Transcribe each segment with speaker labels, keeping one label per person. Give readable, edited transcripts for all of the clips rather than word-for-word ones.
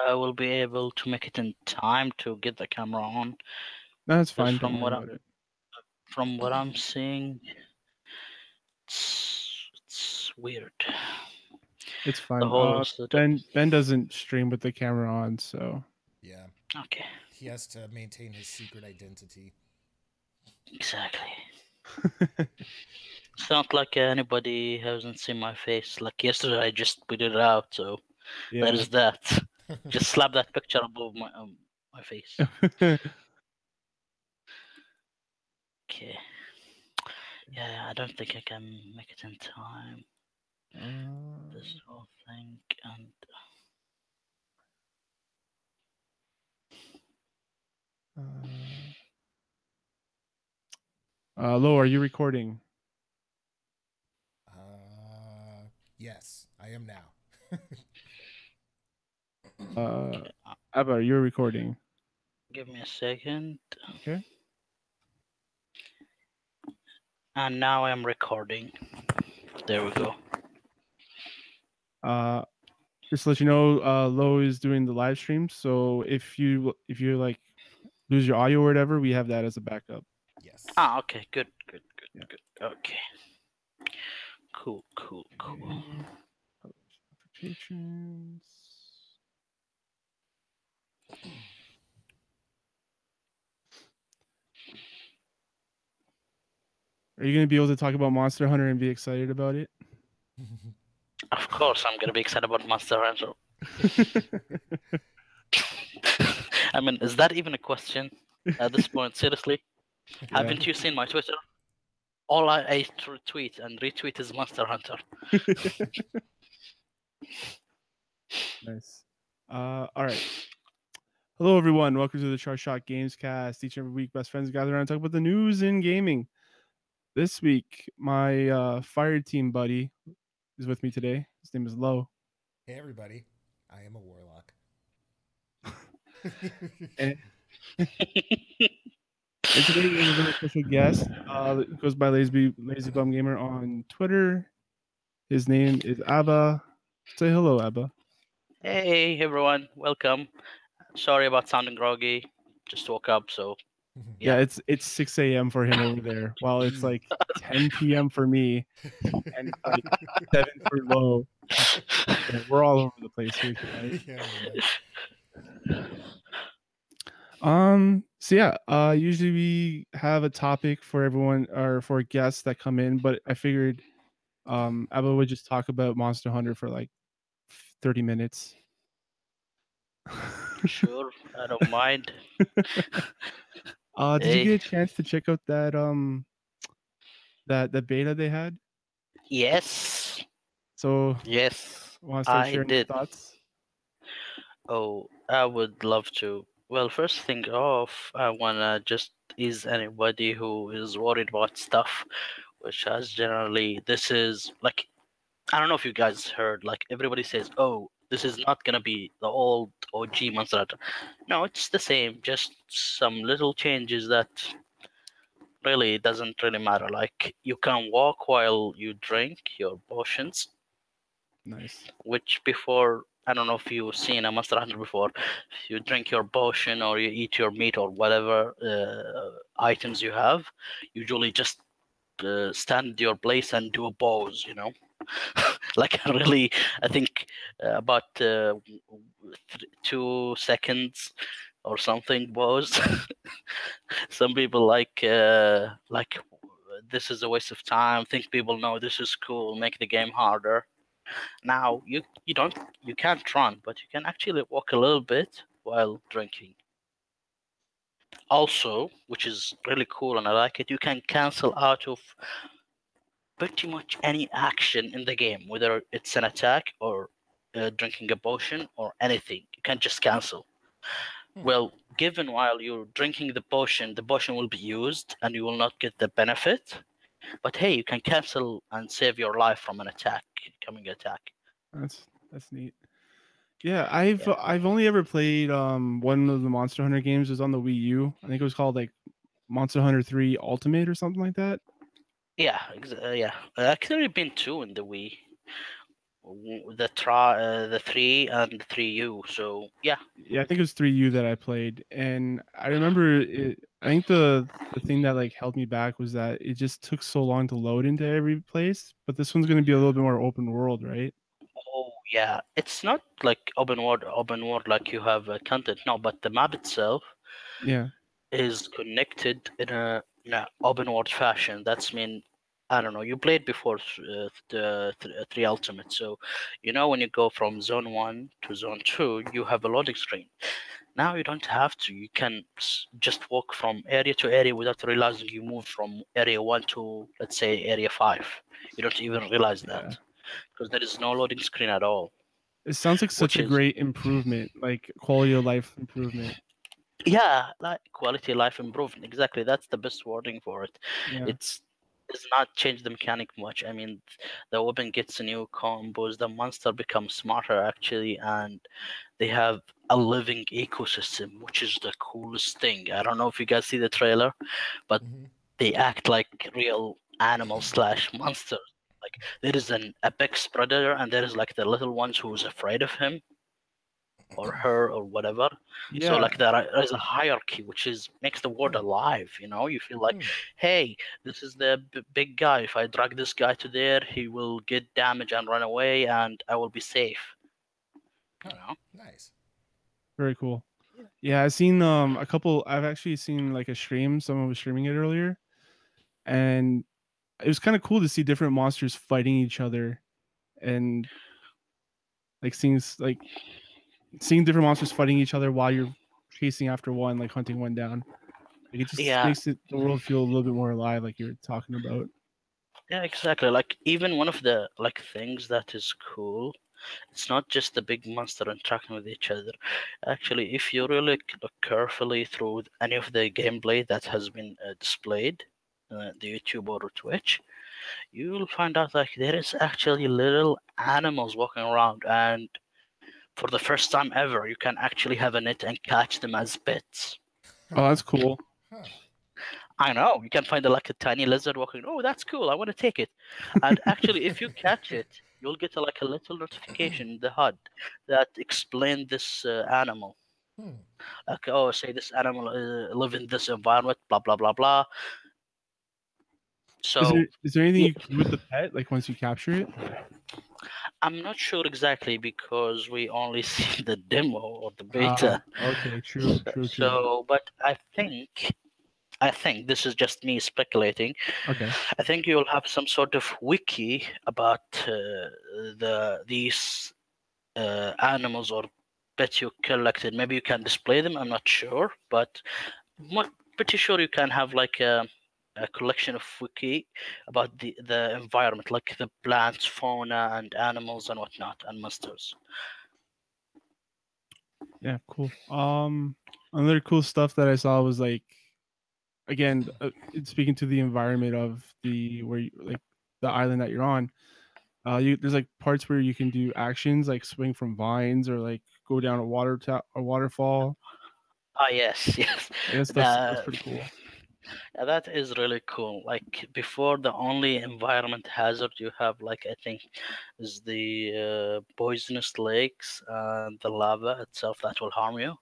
Speaker 1: I will be able to make it in time to get the camera on.
Speaker 2: No, that's
Speaker 1: Because
Speaker 2: fine. Don't worry about it.
Speaker 1: from what I'm seeing, it's weird.
Speaker 2: It's
Speaker 1: The
Speaker 2: fine.
Speaker 1: whole setup.
Speaker 2: Ben doesn't stream with the camera on, so
Speaker 3: Yeah,
Speaker 1: Okay,
Speaker 3: he has to maintain his secret identity.
Speaker 1: exactly. It's not like anybody hasn't seen my face. Like yesterday, I just put it out, so there
Speaker 2: yeah.
Speaker 1: is that. Just slap that picture above my face. Okay. Yeah, I don't think I can make it in time. This whole thing and
Speaker 2: Lo, are you recording?
Speaker 3: Yes, I am now.
Speaker 1: okay.
Speaker 2: Abba, you're recording.
Speaker 1: Give me a second.
Speaker 2: Okay.
Speaker 1: And now I am recording. There we go.
Speaker 2: Just to let you know, Lo is doing the live stream. So if you like lose your audio or whatever, we have that as a backup.
Speaker 3: Yes.
Speaker 1: Ah, okay. Good.
Speaker 2: Yeah.
Speaker 1: Good. Okay. Cool.
Speaker 2: Notifications. Are you going to be able to talk about Monster Hunter and be excited about it?
Speaker 1: Of course, I'm gonna be excited about Monster Hunter. I mean, is that even a question at this point? Seriously,
Speaker 2: Yeah.
Speaker 1: haven't you seen my Twitter? All I tweet and retweet is Monster Hunter.
Speaker 2: Nice. All right. Hello, everyone. Welcome to the Chart Shot Gamescast. Each and every week, best friends gather around and talk about the news in gaming. This week, my fire team buddy is with me today. His name is Lo.
Speaker 3: Hey, everybody. I am a warlock.
Speaker 2: And today we have a very special guest. Goes by Lazy Bum Gamer on Twitter. His name is Abba. Say hello, Abba.
Speaker 1: Hey everyone, welcome. Sorry about sounding groggy. Just woke up, so
Speaker 2: Yeah, it's 6 a.m. for him over there, while it's like 10 p.m. for me, and it's like 7 for Lo. Yeah, we're all over the place here tonight. So yeah, usually we have a topic for everyone or for guests that come in, but I figured Abba would just talk about Monster Hunter for like 30 minutes.
Speaker 1: Sure, I don't mind.
Speaker 2: Did you get a chance to check out that that beta they had?
Speaker 1: Yes.
Speaker 2: So
Speaker 1: yes,
Speaker 2: want to start
Speaker 1: I
Speaker 2: sharing
Speaker 1: did.
Speaker 2: your thoughts?
Speaker 1: Oh, I would love to. Well, first thing off, I wanna just ease anybody who is worried about stuff, which has generally this is like I don't know if you guys heard, like everybody says, oh, this is not gonna be the old OG Monster Hunter. No, it's the same, just some little changes that really doesn't really matter. Like you can walk while you drink your potions.
Speaker 2: Nice.
Speaker 1: Which before, I don't know if you've seen a Monster Hunter before. If you drink your potion or you eat your meat or whatever items you have, usually just stand your place and do a pose, like really, I think about 2 seconds or something pose. Some people like this is a waste of time. Think people know this is cool. Make the game harder. Now you can't run, but you can actually walk a little bit while drinking. Also, which is really cool and I like it, you can cancel out of pretty much any action in the game, whether it's an attack or drinking a potion or anything. You can just cancel. Well, given while you're drinking the potion will be used and you will not get the benefit. But hey, you can cancel and save your life from an coming attack.
Speaker 2: That's neat. Yeah, I've only ever played one of the Monster Hunter games. It was on the Wii U. I think it was called like Monster Hunter 3 Ultimate or something like that.
Speaker 1: Yeah, yeah. Actually, been two in the Wii. the 3 and the 3U. So yeah.
Speaker 2: Yeah, I think it was 3U that I played, and I remember it. I think the thing that like held me back was that it just took so long to load into every place. But this one's going to be a little bit more open world, right?
Speaker 1: Oh yeah, it's not like open world like you have content. No, but the map itself
Speaker 2: Yeah.
Speaker 1: is connected in a open world fashion. That's mean I don't know. You played before the 3 Ultimate, so you know when you go from zone 1 to zone 2, you have a loading screen. Now you don't have to. You can just walk from area to area without realizing you moved from area 1 to, let's say, area 5. You don't even realize that
Speaker 2: Yeah.
Speaker 1: because there is no loading screen at all,
Speaker 2: It sounds like such
Speaker 1: which
Speaker 2: a
Speaker 1: is,
Speaker 2: great improvement, like quality of life improvement.
Speaker 1: yeah, like quality of life improvement. Exactly, that's the best wording for it.
Speaker 2: Yeah.
Speaker 1: It's does not change the mechanic much. I mean, the weapon gets new combos, the monster becomes smarter actually, and they have a living ecosystem, which is the coolest thing. I don't know if you guys see the trailer, but
Speaker 3: Hmm.
Speaker 1: they act like real animals slash monsters. Like there is an apex predator, and there is like the little ones who's afraid of him or her or whatever. So
Speaker 2: Yeah.
Speaker 1: like there is a hierarchy, which is makes the world
Speaker 3: Hmm.
Speaker 1: alive. You feel like,
Speaker 3: Hmm.
Speaker 1: hey, this is the big guy. If I drag this guy to there, he will get damage and run away, and I will be safe. You
Speaker 3: Huh.
Speaker 1: know?
Speaker 3: Nice.
Speaker 2: Very cool. Yeah, I've seen a couple. I've actually seen like a stream. Someone was streaming it earlier, and it was kind of cool to see different monsters fighting each other, and like seeing different monsters fighting each other while you're chasing after one, like hunting one down. Like it just
Speaker 1: Yeah,
Speaker 2: makes the world feel a little bit more alive, like you're talking about.
Speaker 1: yeah, exactly. Like even one of the like things that is cool, it's not just the big monster interacting with each other. Actually, if you really look carefully through any of the gameplay that has been displayed, the YouTube or Twitch, you'll find out like there is actually little animals walking around, and for the first time ever, you can actually have a net and catch them as pets.
Speaker 2: Oh, that's cool.
Speaker 3: Huh.
Speaker 1: I know you can find like a tiny lizard walking. Oh, that's cool. I want to take it. And actually, if you catch it, you'll get like a little notification in the HUD that explain this animal.
Speaker 3: Hmm.
Speaker 1: Like, oh, say this animal live in this environment, blah blah blah blah. So
Speaker 2: Is there anything
Speaker 1: yeah,
Speaker 2: you can do with the pet, like once you capture it?
Speaker 1: I'm not sure exactly because we only see the demo or the
Speaker 2: Ah,
Speaker 1: beta.
Speaker 2: okay, true, true, true.
Speaker 1: So, but I think this is just me speculating.
Speaker 2: Okay.
Speaker 1: I think you'll have some sort of wiki about these animals or pets you collected. Maybe you can display them. I'm not sure, but pretty sure you can have like a collection of wiki about the environment, like the plants, fauna, and animals and whatnot, and monsters.
Speaker 2: Yeah, cool. Another cool stuff that I saw was like again, speaking to the environment of the where you like the island that you're on. You there's like parts where you can do actions like swing from vines or like go down a waterfall.
Speaker 1: Ah, yes, yes.
Speaker 2: Like that's
Speaker 1: The
Speaker 2: pretty cool.
Speaker 1: Yeah, that is really cool. Like before, the only environment hazard you have, like I think, is the poisonous lakes and the lava itself that will harm you.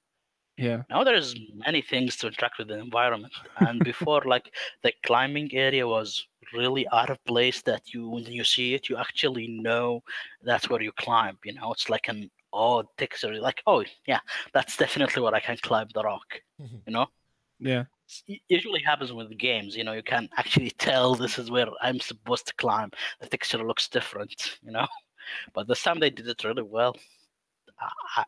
Speaker 2: Yeah.
Speaker 1: Now there's many things to interact with the environment, and before, like the climbing area was really out of place. That you, when you see it, you actually know that's where you climb. It's like an odd texture. Like, oh yeah, that's definitely where I can climb the rock. You know
Speaker 2: Yeah.
Speaker 1: usually happens with games. You can actually tell this is where I'm supposed to climb. The texture looks different. But this time they did it really well.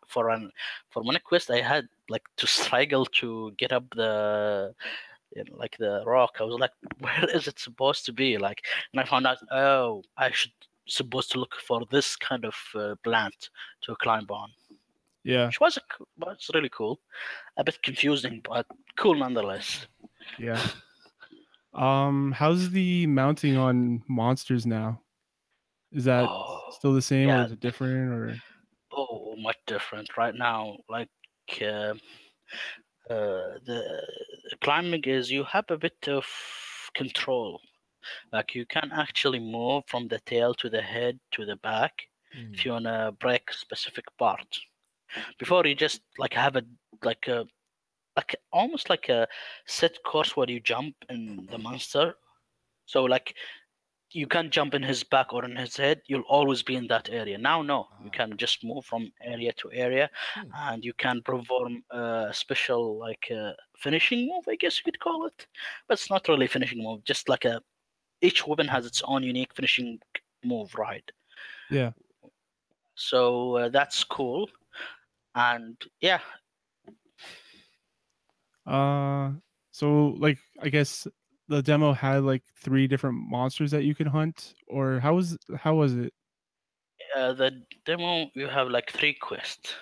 Speaker 1: For one quest, I had like to struggle to get up like the rock. I was like, where is it supposed to be? Like, and I found out, oh, I should supposed to look for this kind of plant to climb on,
Speaker 2: Yeah.
Speaker 1: which was really cool. A bit confusing, but cool nonetheless.
Speaker 2: Yeah. How's the mounting on monsters now? Is that
Speaker 1: Oh,
Speaker 2: still the same or
Speaker 1: yeah.
Speaker 2: is it different or
Speaker 1: Oh, much different right now. Like uh, the climbing is you have a bit of control. Like you can actually move from the tail to the head to the back.
Speaker 3: Hmm.
Speaker 1: if you wanna break specific part. Before you just like have a like a almost like a set course where you jump in the monster. So like you can't jump in his back or in his head. You'll always be in that area. Now, no, you
Speaker 3: Ah.
Speaker 1: can just move from area to area,
Speaker 3: Hmm.
Speaker 1: and you can perform a special like finishing move, I guess you could call it. But it's not really a finishing move. Just like a each weapon has its own unique finishing move, right?
Speaker 2: Yeah.
Speaker 1: So that's cool. And yeah,
Speaker 2: Uh, so like I guess the demo had like three different monsters that you could hunt, or how was it?
Speaker 1: the demo you have like three quests.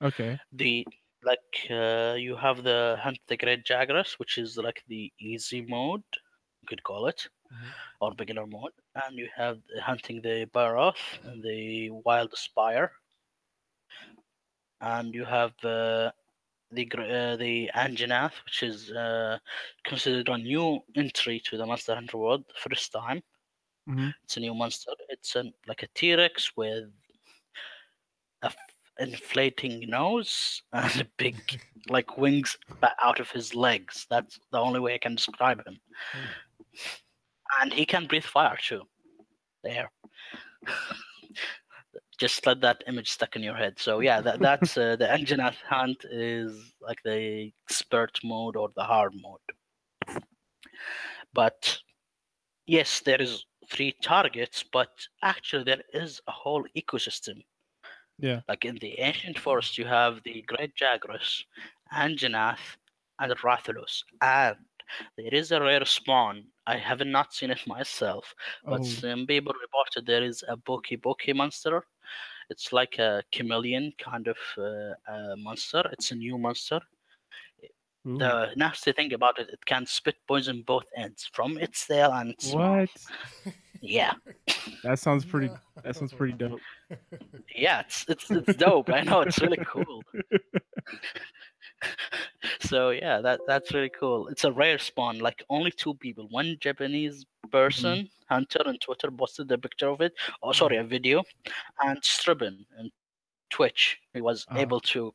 Speaker 2: Okay.
Speaker 1: The like you have the hunt the great jaguars, which is like the easy mode, you could call it,
Speaker 3: Hmm.
Speaker 1: or beginner mode, and you have hunting the Baroth and the wild spire, and you have the Anjanath, which is considered a new entry to the Monster Hunter world, first time.
Speaker 2: Mm-hmm.
Speaker 1: It's a new monster. It's like a T-Rex with a inflating nose and a big like wings out of his legs. That's the only way I can describe him.
Speaker 3: Hmm.
Speaker 1: And he can breathe fire too. There, just let that image stuck in your head. So yeah, that's the Anjanath hunt is like the expert mode or the hard mode. But yes, there is three targets, but actually there is a whole ecosystem.
Speaker 2: Yeah.
Speaker 1: Like in the ancient forest, you have the great Jagras, Anjanath, and Rathalos. And there is a rare spawn. I have not seen it myself, but
Speaker 2: Oh.
Speaker 1: some people reported there is a Boki monster. It's like a chameleon kind of monster. It's a new monster.
Speaker 2: Ooh.
Speaker 1: The nasty thing about it, it can spit poison both ends, from its tail and its mouth.
Speaker 2: What?
Speaker 1: Yeah,
Speaker 2: That sounds pretty.
Speaker 3: No.
Speaker 2: That sounds pretty dope.
Speaker 1: yeah, it's dope. I know it's really cool. So yeah, that's really cool. It's a rare spawn. Like only two people, one Japanese
Speaker 2: Mhm.
Speaker 1: person hunter on Twitter posted a picture of it. Oh,
Speaker 3: Hmm.
Speaker 1: sorry, a video, and Stribbin in Twitch. He was able to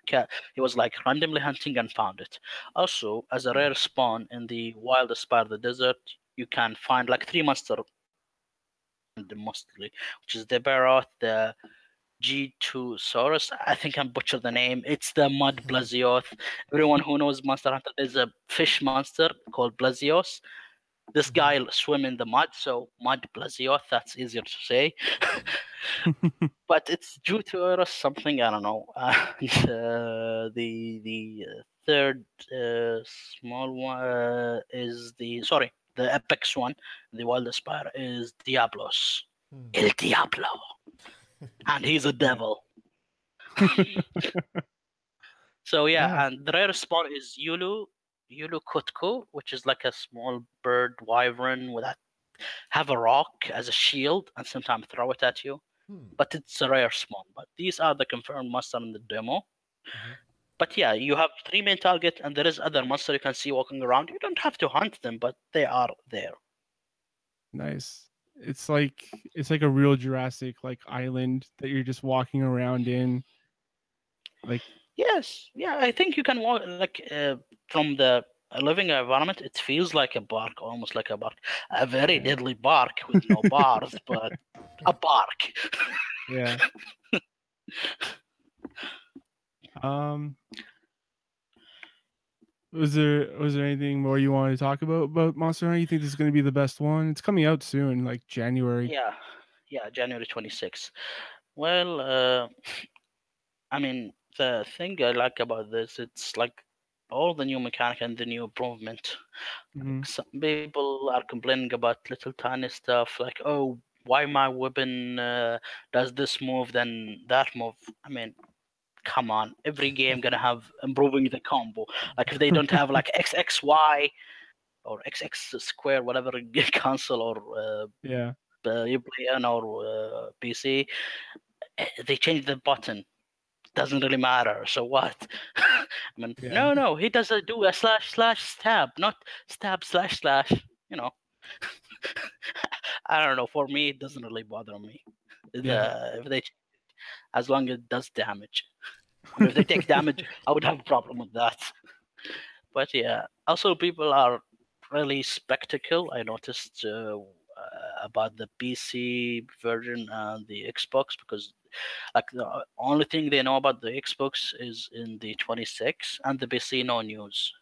Speaker 1: he was like randomly hunting and found it. Also, as a rare spawn in the wildest part of the desert, you can find like three monster mostly, which is the Barroth, the G2 Saurus. I think I'm butchered the name. It's the Mud Blazioth. Everyone who knows Monster Hunter, there's a fish monster called Blazios. This
Speaker 3: Hmm.
Speaker 1: guy swim in the mud, so Mud Blazioth. That's easier to say. But it's due to something I don't know. The third small one is the apex one. The wild aspire is Diablos,
Speaker 3: Hmm.
Speaker 1: El Diablo, and he's a
Speaker 2: Yeah.
Speaker 1: devil. So yeah,
Speaker 2: Yeah.
Speaker 1: and the rare spawn is Yulu Kutku, which is like a small bird wyvern with a have a rock as a shield and sometimes throw it at you.
Speaker 3: Hmm.
Speaker 1: But it's a rare spawn. But these are the confirmed monster in the demo.
Speaker 3: Hmm.
Speaker 1: But yeah, you have three main target, and there is other monster you can see walking around. You don't have to hunt them, but they are there.
Speaker 2: Nice. It's like a real Jurassic like island that you're just walking around in. Like
Speaker 1: Yes, yeah, I think you can walk like from the living environment. It feels like a bark, almost like a bark, a very
Speaker 2: yeah.
Speaker 1: deadly bark with no bars, but a bark.
Speaker 2: Yeah. Um was there anything more you wanted to talk about Monster Hunter? You think this is going to be the best one? It's coming out soon, like January.
Speaker 1: Yeah, yeah, January 26th. Well, I mean, the thing I like about this, it's like all the new mechanic and the new improvement.
Speaker 2: Hmm.
Speaker 1: Like some people are complaining about little tiny stuff, like, oh, why my weapon does this move then that move. I mean, come on, every game gonna have improving the combo. Like if they don't have like XXY or XX square, whatever console or
Speaker 2: Yeah.
Speaker 1: you play on or PC, they change the button. Doesn't really matter. So what? I mean,
Speaker 2: Yeah.
Speaker 1: no. He does do a slash slash stab, not stab slash slash. You know, I don't know. For me, it doesn't really bother me.
Speaker 2: Yeah.
Speaker 1: If they as long as it does damage. If they take damage, I would have a problem with that. But yeah, also people are really spectacle. I noticed about the PC version and the Xbox because like the only thing they know about the Xbox is in the 26 and the PC no news.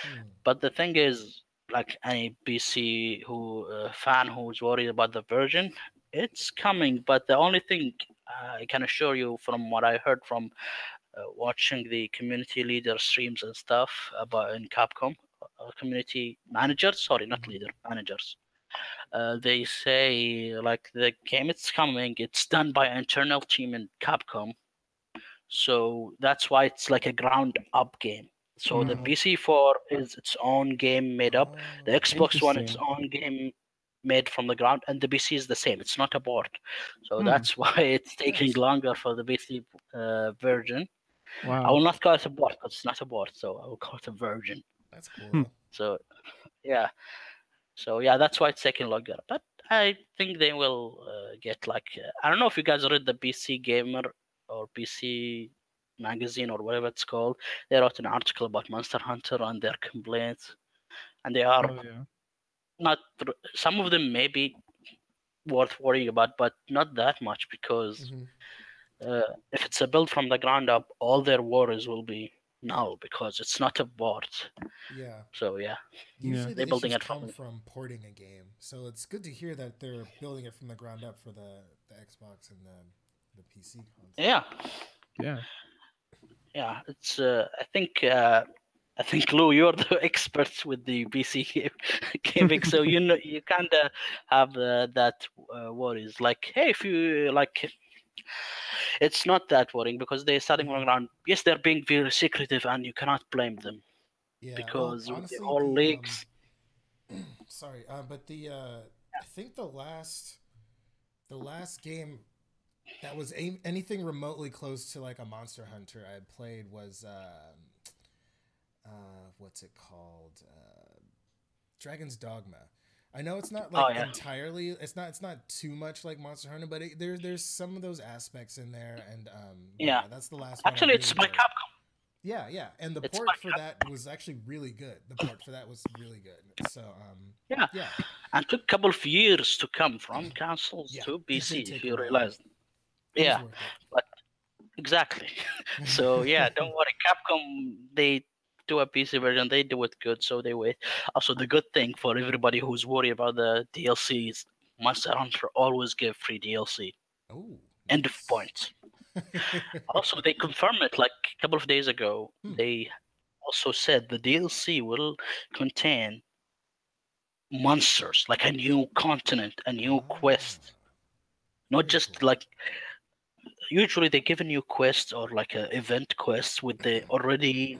Speaker 3: Hmm.
Speaker 1: But the thing is, like any PC who fan who's worried about the version, it's coming. But the only thing I can assure you from what I heard from watching the community leader streams and stuff about in Capcom, community managers, sorry, not
Speaker 3: Hmm.
Speaker 1: leader, managers. They say like the game it's coming, it's done by an internal team in Capcom, so that's why it's like a ground up game. So the
Speaker 2: Mm,
Speaker 1: PC4 is its own game made up. The
Speaker 3: Oh.
Speaker 1: Xbox One its
Speaker 2: interesting.
Speaker 1: own game made from the ground, and the PC is the same. It's not a board. So
Speaker 2: Hmm.
Speaker 1: that's why it's taking
Speaker 3: Nice.
Speaker 1: longer for the PC version. I will
Speaker 2: Wow.
Speaker 1: not call it a board because it's not a board. So I will call it a version.
Speaker 3: That's cool
Speaker 2: Hmm.
Speaker 3: though.
Speaker 1: So yeah. So yeah, that's why it's taking longer. But I think they will get like I don't know if you guys read the PC Gamer or PC Magazine or whatever it's called. They wrote an article about Monster Hunter and their complaints, and they are
Speaker 2: Oh yeah.
Speaker 1: not. Some of them may be worth worrying about, but not that much because
Speaker 3: Hmm.
Speaker 1: if it's a build from the ground up, all their worries will be null because it's not a board.
Speaker 3: Yeah.
Speaker 1: So yeah,
Speaker 2: Yeah.
Speaker 3: Usually
Speaker 1: they're
Speaker 3: the
Speaker 1: building
Speaker 3: issues
Speaker 1: it from.
Speaker 3: come from porting a game, so it's good to hear that they're building it from the ground up for the Xbox and the PC console.
Speaker 1: Yeah,
Speaker 2: Yeah.
Speaker 1: yeah. It's I think Lou, you're the expert with the PC gaming, so you know you kind of have that worries. Like, hey, if you like, it's not that worrying because they're starting from
Speaker 3: Hmm.
Speaker 1: the ground. Yes, they're being very secretive, and you cannot blame them
Speaker 3: Yeah. Well,
Speaker 1: because with the
Speaker 3: honestly,
Speaker 1: whole
Speaker 3: the
Speaker 1: leaks.
Speaker 3: sorry, but the I think the last game that was anything remotely close to like a Monster Hunter I had played was what's it called? Dragon's Dogma. I know it's not
Speaker 1: Oh
Speaker 3: like
Speaker 1: yeah,
Speaker 3: entirely. It's not too much like Monster Hunter, but there's some of those aspects in there, and
Speaker 1: yeah.
Speaker 3: yeah, that's the last one I
Speaker 1: Actually, it's
Speaker 3: really
Speaker 1: by
Speaker 3: played.
Speaker 1: Capcom.
Speaker 3: Yeah, yeah, and the
Speaker 1: It's by
Speaker 3: port for
Speaker 1: Capcom.
Speaker 3: that was actually really good. The port for that was really good. So
Speaker 1: Yeah,
Speaker 3: yeah,
Speaker 1: and took a couple of years to come from consoles
Speaker 3: yeah,
Speaker 1: to
Speaker 3: it
Speaker 1: PC.
Speaker 3: did
Speaker 1: If
Speaker 3: take a
Speaker 1: you
Speaker 3: while.
Speaker 1: realize,
Speaker 3: It was
Speaker 1: yeah,
Speaker 3: worth it.
Speaker 1: but exactly. So yeah, don't worry. Capcom they do a PC version. They do it good, so they wait. Also, the good thing for everybody who's worried about the DLCs, Monster Hunter always give free DLC.
Speaker 3: Oh,
Speaker 1: End of
Speaker 3: nice.
Speaker 1: point. Also, they confirmed it like a couple of days ago.
Speaker 3: Hmm.
Speaker 1: They also said the DLC will contain monsters, like a new continent, a new
Speaker 3: Ah,
Speaker 1: quest. Not
Speaker 3: very
Speaker 1: just
Speaker 3: cool.
Speaker 1: like usually they give a new quest or like a event quest with the already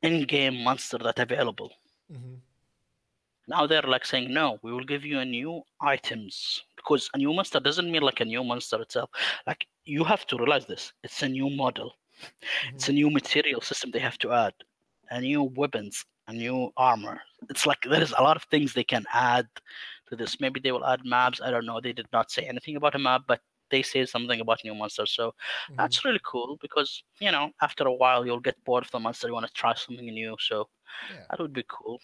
Speaker 1: in-game monster that available.
Speaker 3: Hmm.
Speaker 1: Now they're like saying, no, we will give you a new items because a new monster doesn't mean like a new monster itself. Like you have to realize this. It's a new model.
Speaker 3: Hmm.
Speaker 1: It's a new material system they have to add, a new weapons, a new armor. It's like there is a lot of things they can add to this. Maybe they will add maps. I don't know. They did not say anything about a map, but they say something about new monsters. So
Speaker 3: Hmm.
Speaker 1: that's really cool because after a while you'll get bored of the monster. You want to try something new. So
Speaker 3: Yeah.
Speaker 1: that would be cool.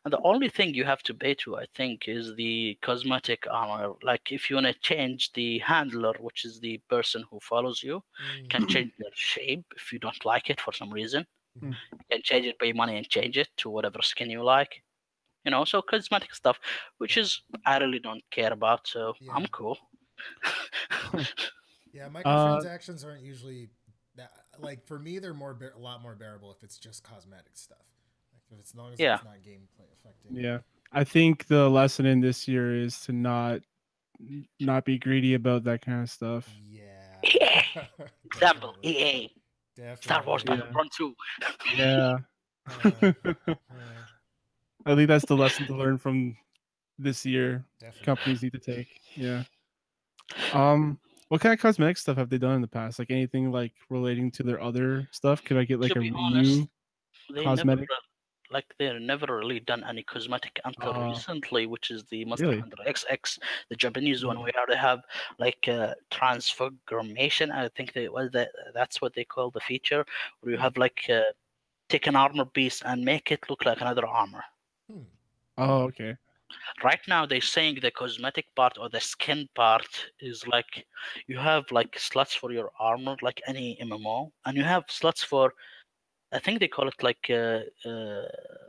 Speaker 1: And the only thing you have to pay to, I think, is the cosmetic armor. Like if you want to change the handler, which is the person who follows you, you can change their shape if you don't like it for some reason.
Speaker 3: Mm-hmm.
Speaker 1: You can change it, pay money, and change it to whatever skin you like. So cosmetic stuff, which
Speaker 3: Yeah.
Speaker 1: is I really don't care about. So
Speaker 3: Yeah.
Speaker 1: I'm cool.
Speaker 3: Yeah.
Speaker 2: uh,
Speaker 3: Microtransactions aren't usually that. Like for me, they're a lot more bearable if it's just cosmetic stuff. Like if it's, as long as
Speaker 1: Yeah.
Speaker 3: it's not gameplay affecting.
Speaker 2: yeah. I think the lesson in this year is to not be greedy about that kind of stuff.
Speaker 1: EA.
Speaker 3: Yeah.
Speaker 1: Example:
Speaker 3: Definitely.
Speaker 1: EA. Star Wars
Speaker 3: Definitely.
Speaker 2: Yeah.
Speaker 1: Battlefront 2.
Speaker 2: Yeah.
Speaker 3: Uh, uh,
Speaker 2: I think that's the lesson to learn from this year.
Speaker 3: definitely.
Speaker 2: Companies need to take. Yeah. What kind of cosmetic stuff have they done in the past? Like anything like relating to their other stuff? Could I get like
Speaker 1: To
Speaker 2: a
Speaker 1: be honest,
Speaker 2: Ryu
Speaker 1: they never
Speaker 2: cosmetic?
Speaker 1: like they're never really done any cosmetic until
Speaker 2: Oh,
Speaker 1: recently, which is the Monster
Speaker 2: really?
Speaker 1: Hunter XX, the Japanese one,
Speaker 2: Mm.
Speaker 1: where they have like transformation. I think that's what they call the feature, where you
Speaker 3: Hmm.
Speaker 1: have like take an armor piece and make it look like another armor.
Speaker 3: Hmm.
Speaker 2: Oh, okay.
Speaker 1: Right now, they're saying the cosmetic part or the skin part is like you have like slots for your armor, like any MMO, and you have slots for I think they call it like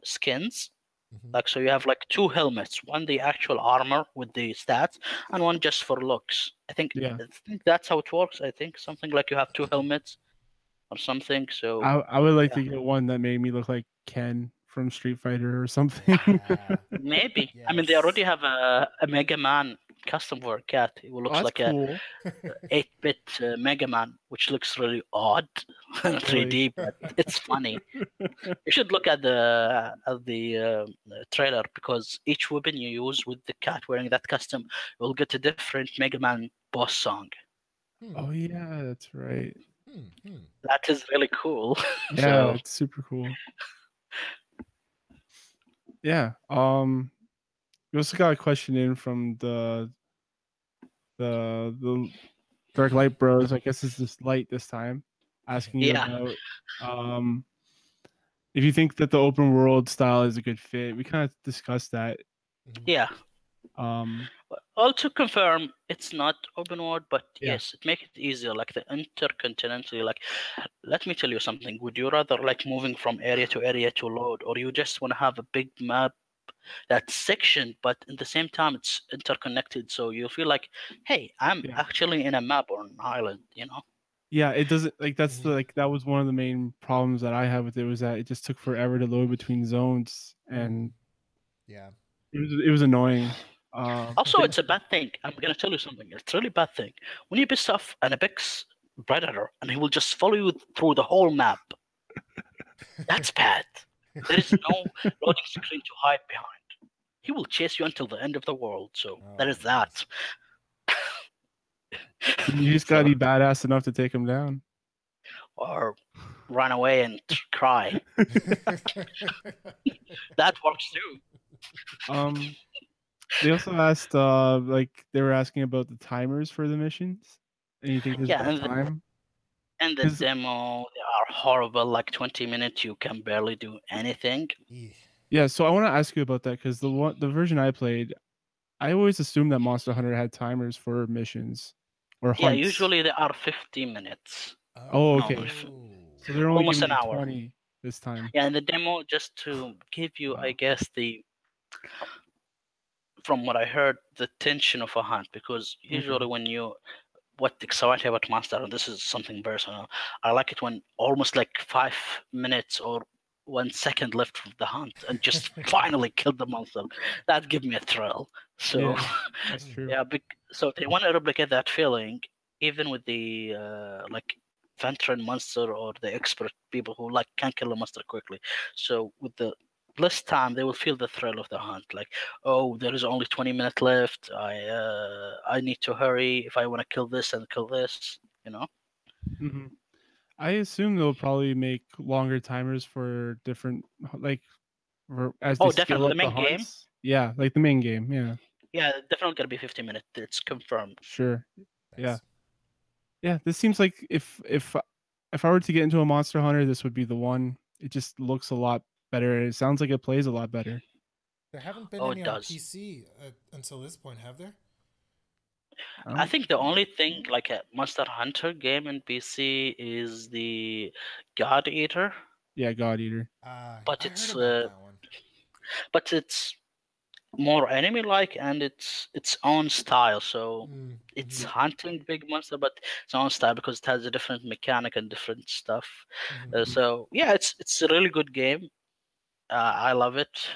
Speaker 1: skins.
Speaker 3: Hmm.
Speaker 1: Like so, you have like two helmets, one the actual armor with the stats, and one just for looks.
Speaker 2: Yeah.
Speaker 1: I think that's how it works. I think something like you have two helmets or something. So
Speaker 2: I would like
Speaker 1: yeah,
Speaker 2: to get one that made me look like Ken from Street Fighter or something.
Speaker 3: Yeah.
Speaker 1: maybe. I mean, they already
Speaker 3: Yes.
Speaker 1: have a Mega Man custom for a cat. It
Speaker 2: Oh,
Speaker 1: looks
Speaker 2: that's
Speaker 1: like a
Speaker 2: cool.
Speaker 1: 8-bit Mega Man, which looks really odd,
Speaker 2: Really.
Speaker 1: 3D, but it's funny. You should look at the trailer because each weapon you use with the cat wearing that custom, you'll get a different Mega Man boss song.
Speaker 3: Hmm.
Speaker 2: Oh yeah, that's right.
Speaker 3: Hmm. Hmm.
Speaker 1: That is really cool.
Speaker 2: Yeah,
Speaker 1: So
Speaker 2: it's super cool. Yeah. We also got a question in from the Dark Light Bros. I guess it's just light this time, asking you
Speaker 1: yeah,
Speaker 2: about um if you think that the open world style is a good fit. We kind of discussed that.
Speaker 3: Hmm.
Speaker 1: yeah.
Speaker 2: Um,
Speaker 1: All to confirm, it's not open world, but
Speaker 2: yeah,
Speaker 1: yes, it makes it easier. Like the intercontinental. Like, let me tell you something. Would you rather like moving from area to area to load, or you just want to have a big map that section, but at the same time it's interconnected, so you feel like, hey, I'm
Speaker 2: yeah,
Speaker 1: actually in a map or an island, you know?
Speaker 2: yeah. It doesn't like that's the
Speaker 3: Hmm.
Speaker 2: like that was one of the main problems that I had with it was that it just took forever to load between zones,
Speaker 3: Hmm.
Speaker 2: and
Speaker 3: Yeah.
Speaker 2: it was annoying. I
Speaker 1: Also,
Speaker 2: think
Speaker 1: it's a bad thing. I'm gonna tell you something. It's a really bad thing when you piss off an apex predator and he will just follow you through the whole map. That's bad. There is no loading screen to hide behind. He will chase you until the end of the world. So
Speaker 3: Oh
Speaker 1: that
Speaker 3: my
Speaker 1: is
Speaker 3: goodness.
Speaker 1: that.
Speaker 2: you just gotta
Speaker 1: So
Speaker 2: be badass enough to take him down.
Speaker 1: or run away and cry. That works too.
Speaker 2: um, they also asked, like they were asking about the timers for the missions, and you think there's
Speaker 1: Yeah,
Speaker 2: enough time?
Speaker 1: and the
Speaker 2: Because
Speaker 1: demo, they are horrible. Like 20 minutes, you can barely do anything.
Speaker 3: Yeah.
Speaker 2: yeah, so I want to ask you about that because the version I played, I always assumed that Monster Hunter had timers for missions or
Speaker 1: Yeah,
Speaker 2: hunts.
Speaker 1: usually they are 50 minutes
Speaker 2: Oh, okay.
Speaker 1: normally,
Speaker 3: Oh.
Speaker 2: So they're only
Speaker 1: almost
Speaker 2: giving
Speaker 1: an
Speaker 2: me
Speaker 1: hour.
Speaker 2: 20 this time.
Speaker 1: Yeah, and the demo, just to give you, I
Speaker 2: Wow.
Speaker 1: guess, from what I heard, the tension of a hunt. Because usually
Speaker 2: Mhm.
Speaker 1: when what excites me about Monster, and this is something personal, I like it when almost like 5 minutes or 1 second left from the hunt and just finally kill the monster. That gives me a thrill. So
Speaker 2: Yeah, that's
Speaker 3: Hmm.
Speaker 2: true.
Speaker 1: yeah, so they want to replicate that feeling, even with the like veteran monster or the expert people who like can kill a monster quickly. So with the less time, they will feel the thrill of the hunt. Like, oh, there is only 20 minutes left. I need to hurry if I want to kill this and kill this. You know?
Speaker 2: Hmm. I assume they'll probably make longer timers for different, like, as they
Speaker 1: Oh,
Speaker 2: scale
Speaker 1: definitely the
Speaker 2: up the
Speaker 1: main game.
Speaker 2: hunts. Yeah, like the main game. Yeah,
Speaker 1: Yeah, definitely gonna be 50 minutes. It's confirmed.
Speaker 2: sure. Yeah,
Speaker 3: Nice.
Speaker 2: yeah. This seems like if I were to get into a Monster Hunter, this would be the one. It just looks a lot better. It sounds like it plays a lot better.
Speaker 3: There haven't been
Speaker 1: Oh,
Speaker 3: any
Speaker 1: it
Speaker 3: on
Speaker 1: does.
Speaker 3: PC until this point, have there?
Speaker 2: I
Speaker 1: I
Speaker 2: don't.
Speaker 1: think the only thing like a Monster Hunter game in PC is the God Eater,
Speaker 2: Yeah, God Eater.
Speaker 1: but
Speaker 3: I heard
Speaker 1: it's
Speaker 3: about
Speaker 1: uh,
Speaker 3: that one.
Speaker 1: but it's more anime-like and it's its own style. So it's
Speaker 3: Mm-hmm.
Speaker 1: hunting big monster, but its own style because it has a different mechanic and different stuff.
Speaker 3: Mm-hmm.
Speaker 1: So yeah, it's a really good game. I love it.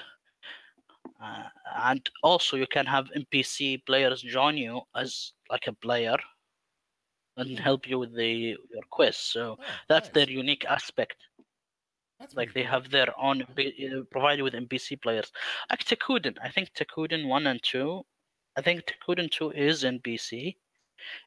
Speaker 1: And also you can have NPC players join you as like a player and
Speaker 3: Hmm.
Speaker 1: help you with your quest. So
Speaker 3: Oh,
Speaker 1: that's their
Speaker 3: nice.
Speaker 1: unique aspect.
Speaker 3: That's
Speaker 1: Like
Speaker 3: pretty
Speaker 1: they
Speaker 3: cool.
Speaker 1: have their own provided with NPC players. Like Tekuden, I think Tekuden 1 and 2. I think Tekuden 2 is NPC.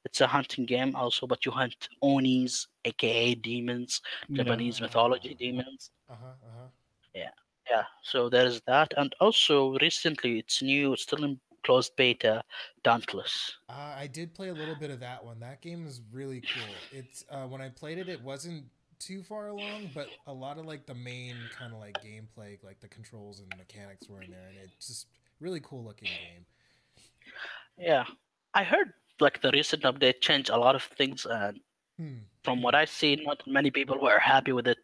Speaker 1: It's a hunting game also, but you hunt onis, aka demons,
Speaker 2: Yeah.
Speaker 1: Japanese
Speaker 3: Ah.
Speaker 1: mythology demons.
Speaker 3: Uh-huh. Uh-huh.
Speaker 1: Yeah. Yeah, so there's that, and also recently it's new, it's still in closed beta, Dauntless.
Speaker 3: I did play a little bit of that one. That game is really cool. It's when I played it, it wasn't too far along, but a lot of like the main kind of like gameplay, like the controls and mechanics were in there, and it's just really cool looking game.
Speaker 1: Yeah, I heard like the recent update changed a lot of things, and
Speaker 3: Hmm.
Speaker 1: from what
Speaker 3: Hmm.
Speaker 1: I see, not many people were happy with it.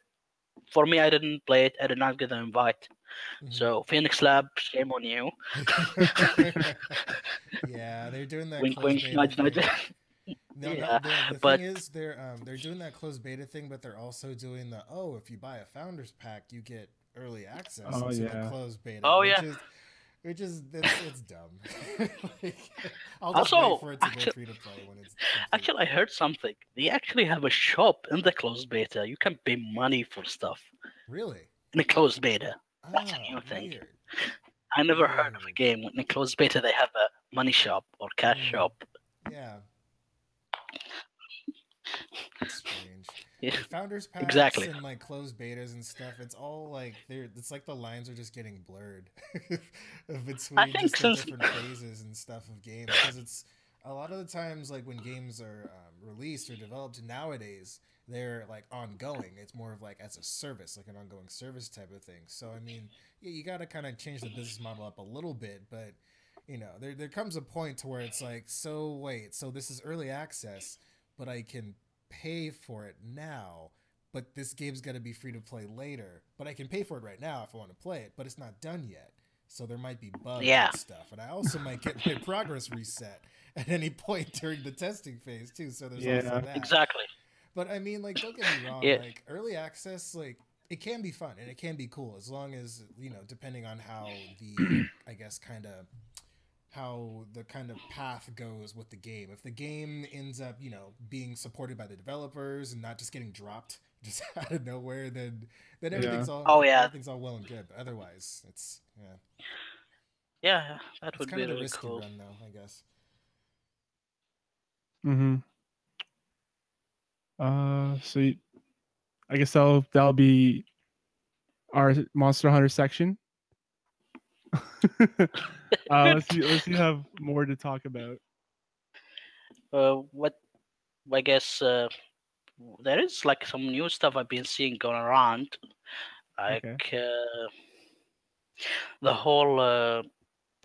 Speaker 1: For me, I didn't play it. I did not get an invite.
Speaker 3: Hmm.
Speaker 1: So Phoenix Lab, shame on you.
Speaker 3: Yeah, they're doing that
Speaker 1: Wink,
Speaker 3: closed
Speaker 1: wink,
Speaker 3: beta
Speaker 1: nudge, nudge.
Speaker 3: thing. No, no.
Speaker 1: Yeah,
Speaker 3: The thing
Speaker 1: but
Speaker 3: is, they're doing that closed beta thing, but they're also doing the if you buy a founders pack, you get early access
Speaker 2: Oh
Speaker 3: to the
Speaker 2: yeah.
Speaker 3: closed beta,
Speaker 1: oh yeah.
Speaker 3: which is it's dumb. Like, I'll just wait
Speaker 1: Also,
Speaker 3: for it to go
Speaker 1: actually,
Speaker 3: free to play when it's complete.
Speaker 1: actually, I heard something. They actually have a shop in the closed beta. You can pay money for stuff
Speaker 3: Really?
Speaker 1: in the closed beta. That's a
Speaker 3: Oh,
Speaker 1: new thing.
Speaker 3: weird,
Speaker 1: I never heard of a
Speaker 3: weird.
Speaker 1: game in the closed beta they have a money shop or cash
Speaker 3: Hmm.
Speaker 1: shop.
Speaker 3: Yeah, strange.
Speaker 1: Yeah,
Speaker 3: Like founders packs
Speaker 1: exactly.
Speaker 3: and like closed betas and stuff, it's all like they're it's like the lines are just getting blurred
Speaker 1: I
Speaker 3: between
Speaker 1: think
Speaker 3: just the
Speaker 1: since
Speaker 3: different phases and stuff of games because it's a lot of the times like when games are released or developed nowadays they're like ongoing. It's more of like as a service, like an ongoing service type of thing. So I mean, yeah, you got to kind of change the business model up a little bit, but there comes a point to where it's like, so wait, so this is early access, but I can pay for it now, but this game's gonna be free to play later. But I can pay for it right now if I want to play it, but it's not done yet. So there might be bugs
Speaker 1: yeah,
Speaker 3: and stuff. And I also might get my progress reset at any point during the testing phase too. So there's also
Speaker 2: Yeah.
Speaker 3: that.
Speaker 1: exactly.
Speaker 3: But I mean, like, don't get me wrong,
Speaker 1: Yeah,
Speaker 3: like early access, like it can be fun and it can be cool as long as, depending on how the I guess how the kind of path goes with the game. If the game ends up, being supported by the developers and not just getting dropped just out of nowhere, then
Speaker 2: Yeah.
Speaker 1: oh yeah,
Speaker 3: everything's all well and good. But otherwise,
Speaker 1: yeah, that
Speaker 3: it's
Speaker 1: would
Speaker 3: kind
Speaker 1: be
Speaker 3: of a
Speaker 1: really
Speaker 3: risky
Speaker 1: cool.
Speaker 3: run though, I guess.
Speaker 2: Mm-hmm. I guess that'll be our Monster Hunter section. Let's see have more to talk about.
Speaker 1: What I guess there is like some new stuff I've been seeing going around, like
Speaker 2: Okay.
Speaker 1: the whole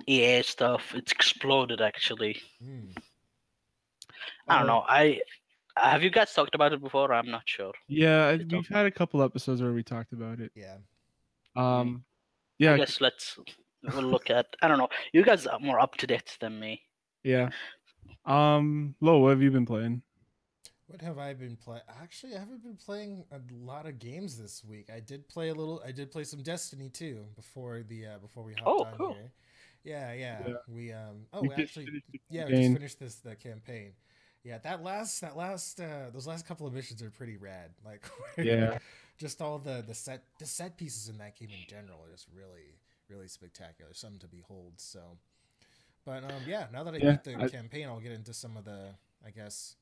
Speaker 1: EA stuff. It's exploded actually.
Speaker 3: Hmm.
Speaker 1: I don't
Speaker 2: Oh
Speaker 1: know. I have you guys talked about it before? I'm not sure.
Speaker 2: yeah,
Speaker 1: If you
Speaker 2: we've
Speaker 1: talked,
Speaker 2: had a couple episodes where we talked about it.
Speaker 3: Yeah.
Speaker 1: mm,
Speaker 2: Um,
Speaker 1: I
Speaker 2: yeah,
Speaker 1: guess we'll look at. I don't know. You guys are more up to date than me.
Speaker 2: yeah. Lo, what have you been playing?
Speaker 3: What have I been playing? Actually, I haven't been playing a lot of games this week. I did play a little. I did play some Destiny too before we hopped
Speaker 1: Oh,
Speaker 3: on
Speaker 1: cool.
Speaker 3: here. Yeah, yeah.
Speaker 2: Yeah,
Speaker 3: We
Speaker 2: we
Speaker 3: we
Speaker 2: just
Speaker 3: actually
Speaker 2: finished the
Speaker 3: we just
Speaker 2: campaign.
Speaker 3: finished the campaign. Yeah, those last couple of missions are pretty rad. Like
Speaker 2: Yeah,
Speaker 3: just all the set pieces in that game in general are just really spectacular. Something to behold. So, but yeah, now that I
Speaker 2: yeah.
Speaker 3: beat the campaign, I'll get into some of the I guess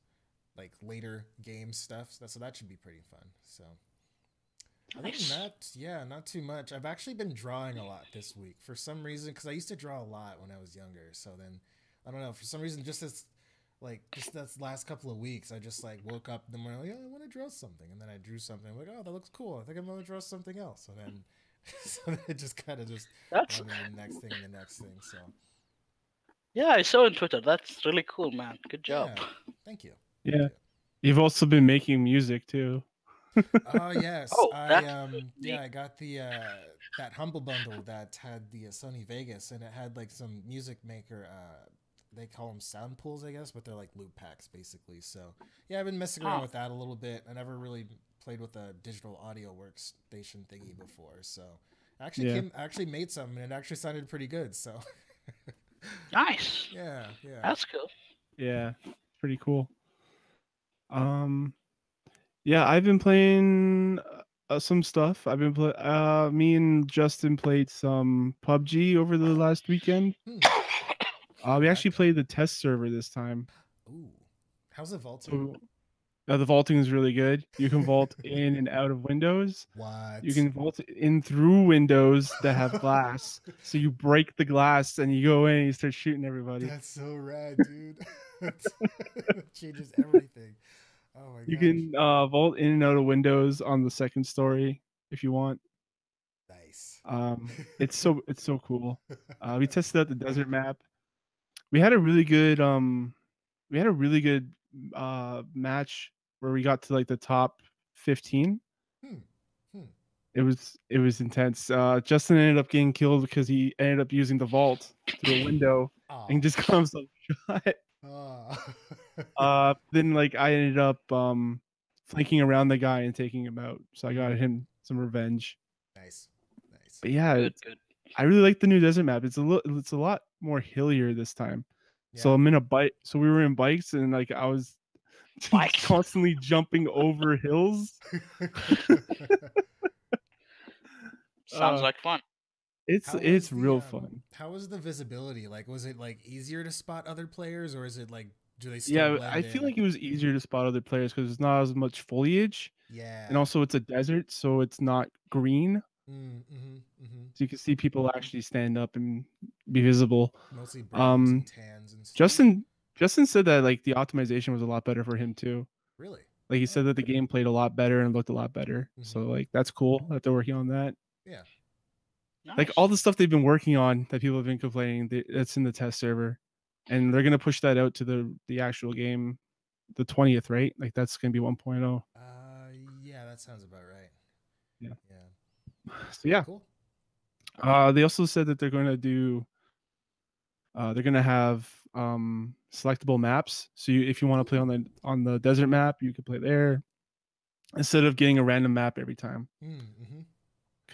Speaker 3: like later game stuff. So that should be pretty fun. So other than
Speaker 1: Nice.
Speaker 3: that, yeah, not too much. I've actually been drawing a lot this week for some reason because I used to draw a lot when I was younger. So then I don't know, for some reason just this last couple of weeks I just like woke up in the morning like, yeah, I want to draw something, and then I drew something. I'm like, oh, that looks cool. I think I'm gonna draw something else. And then so then it just kind of just
Speaker 1: That's
Speaker 3: went in the next thing and the next thing. So
Speaker 1: yeah. I saw on Twitter. That's really cool, man. Good job.
Speaker 3: yeah, thank you, thank
Speaker 2: yeah.
Speaker 3: you.
Speaker 2: You've also been making music too.
Speaker 3: Oh yes,
Speaker 1: Oh, that's
Speaker 3: yeah,
Speaker 1: neat.
Speaker 3: I got the that humble bundle that had the Sony Vegas, and it had like some music maker they call them sound pools, I guess, but they're like loop packs basically. So yeah, I've been messing around
Speaker 1: Oh,
Speaker 3: with that a little bit. I never really played with a digital audio workstation thingy before, so
Speaker 2: Yeah,
Speaker 3: I actually made some and it actually sounded pretty good. So
Speaker 1: nice.
Speaker 3: yeah.
Speaker 1: That's cool.
Speaker 2: yeah. Pretty cool. Um, yeah, I've been playing some stuff. I've been me and Justin played some PUBG over the last weekend.
Speaker 3: Hmm. How
Speaker 2: We
Speaker 3: did that
Speaker 2: actually
Speaker 3: go?
Speaker 2: played the test server this time.
Speaker 3: Ooh, how's it vaulted?
Speaker 2: So The vaulting is really good. You can vault in and out of windows. You
Speaker 3: What?
Speaker 2: can vault in through windows that have glass. So you break the glass and you go in and you start shooting everybody.
Speaker 3: That's so rad, dude. That changes everything. Oh my
Speaker 2: You
Speaker 3: gosh.
Speaker 2: can vault in and out of windows on the second story if you want.
Speaker 3: Nice.
Speaker 2: It's so cool. We tested out the desert map. We had a really good match where we got to like the top 15.
Speaker 3: Hmm. Hmm.
Speaker 2: It was intense. Justin ended up getting killed because he ended up using the vault through a window and
Speaker 3: Oh.
Speaker 2: just comes up shot.
Speaker 3: Oh.
Speaker 2: Then like I ended up flanking around the guy and taking him out. So I got him some revenge.
Speaker 3: Nice. Nice.
Speaker 2: But yeah,
Speaker 1: Good, good.
Speaker 2: I really like the new desert map. It's a lot more hillier this time. So
Speaker 3: Yeah.
Speaker 2: I'm in a bike. So we were in bikes and like I was
Speaker 1: Bikes.
Speaker 2: constantly jumping over hills.
Speaker 1: Sounds
Speaker 2: Uh,
Speaker 1: like fun.
Speaker 2: it's
Speaker 3: How was
Speaker 2: it's
Speaker 3: the
Speaker 2: real fun.
Speaker 3: how was the visibility? Like was it like easier to spot other players or is it like do they still
Speaker 2: Yeah,
Speaker 3: blend
Speaker 2: I feel
Speaker 3: in?
Speaker 2: like it was easier to spot other players because there's not as much foliage, and
Speaker 3: Yeah.
Speaker 2: also it's a desert, so it's not green,
Speaker 3: Mm-hmm.
Speaker 2: so you can see people actually stand up and be visible.
Speaker 3: Mostly browns and
Speaker 2: Um,
Speaker 3: tans and stuff.
Speaker 2: Justin Justin said that like the optimization was a lot better for him too.
Speaker 3: Really?
Speaker 2: Like he
Speaker 3: Oh.
Speaker 2: said that the game played a lot better and looked a lot better.
Speaker 3: Mm-hmm.
Speaker 2: So like that's cool that they're working on that.
Speaker 3: Yeah.
Speaker 2: Like
Speaker 1: Nice.
Speaker 2: all the stuff they've been working on that people have been complaining, that's in the test server, and they're gonna push that out to the actual game, the 20th, right? Like that's gonna be 1.0.
Speaker 3: Yeah, that sounds about right.
Speaker 2: Yeah.
Speaker 3: Yeah.
Speaker 2: So yeah.
Speaker 3: Cool.
Speaker 2: They also said that they're gonna have selectable maps. So if you want to play on the desert map, you can play there instead of getting a random map every time.
Speaker 3: Mm-hmm.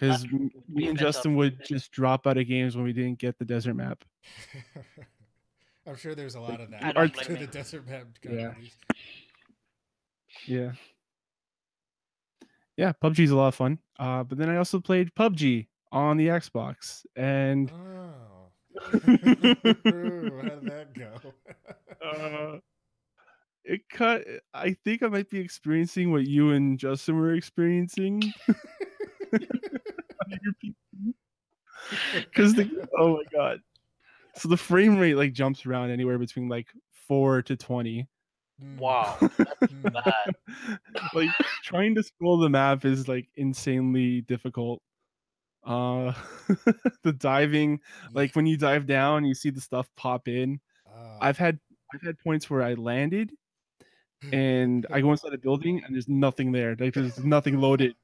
Speaker 1: That
Speaker 2: Because
Speaker 1: would
Speaker 2: me
Speaker 1: be
Speaker 2: and
Speaker 1: better.
Speaker 2: Justin would just drop out of games when we didn't get the desert map.
Speaker 3: I'm sure there's a lot
Speaker 2: Like
Speaker 3: of
Speaker 1: I
Speaker 3: that
Speaker 2: our
Speaker 1: don't
Speaker 3: to
Speaker 1: blame
Speaker 3: the
Speaker 1: you.
Speaker 3: desert map
Speaker 2: yeah
Speaker 3: communities.
Speaker 2: yeah yeah. PUBG's a lot of fun. But then I also played PUBG on the Xbox, and
Speaker 3: Oh. How did that go?
Speaker 2: uh, it cut. I think I might be experiencing what you and Justin were experiencing. Because the oh my god, so the frame rate like jumps around anywhere between like 4 to 20.
Speaker 3: Hmm.
Speaker 1: Wow, that's
Speaker 3: Hmm.
Speaker 1: bad.
Speaker 2: Like trying to scroll the map is like insanely difficult. Uh, the diving,
Speaker 3: Yeah.
Speaker 2: like when you dive down, you see the stuff pop in.
Speaker 3: Oh.
Speaker 2: I've had I've had points where I landed and I go inside a building and there's nothing there. Like there's nothing loaded,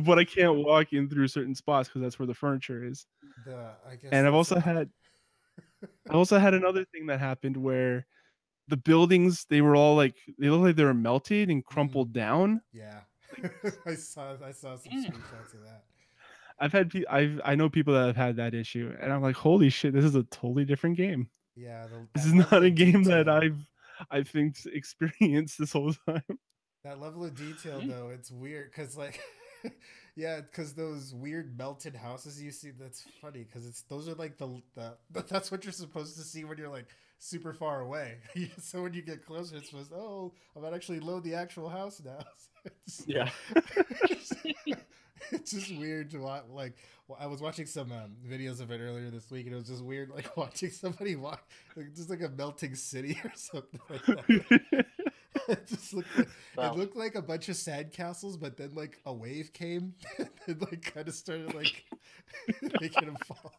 Speaker 2: but I can't walk in through certain spots because that's where the furniture is.
Speaker 3: I guess
Speaker 2: And
Speaker 3: that's like
Speaker 2: I also had another thing that happened where the buildings they looked like they were melted and
Speaker 3: mm,
Speaker 2: crumpled down.
Speaker 3: yeah.
Speaker 2: Like
Speaker 3: I saw some
Speaker 1: Mm.
Speaker 3: screenshots of that.
Speaker 2: I know people that have had that issue, and I'm like, holy shit, this is a totally different game.
Speaker 3: Yeah,
Speaker 2: This
Speaker 3: that
Speaker 2: is
Speaker 3: level
Speaker 2: not a
Speaker 3: of
Speaker 2: game that
Speaker 3: detail.
Speaker 2: I think experienced this whole time.
Speaker 3: That level of detail
Speaker 1: Mm.
Speaker 3: though, it's weird cuz like yeah, cuz those weird melted houses you see that's funny cuz it's those are like that's what you're supposed to see when you're like super far away. So when you get closer it's supposed I might actually load the actual house now. it's,
Speaker 2: Yeah.
Speaker 3: it's just weird to watch. Like, well, I was watching some videos of it earlier this week, and it was just weird, like watching somebody walk, like, just like a melting city or something like that. It just looked like it
Speaker 1: Well,
Speaker 3: looked like a bunch of sandcastles, but then like a wave came and like kind of started like making them fall.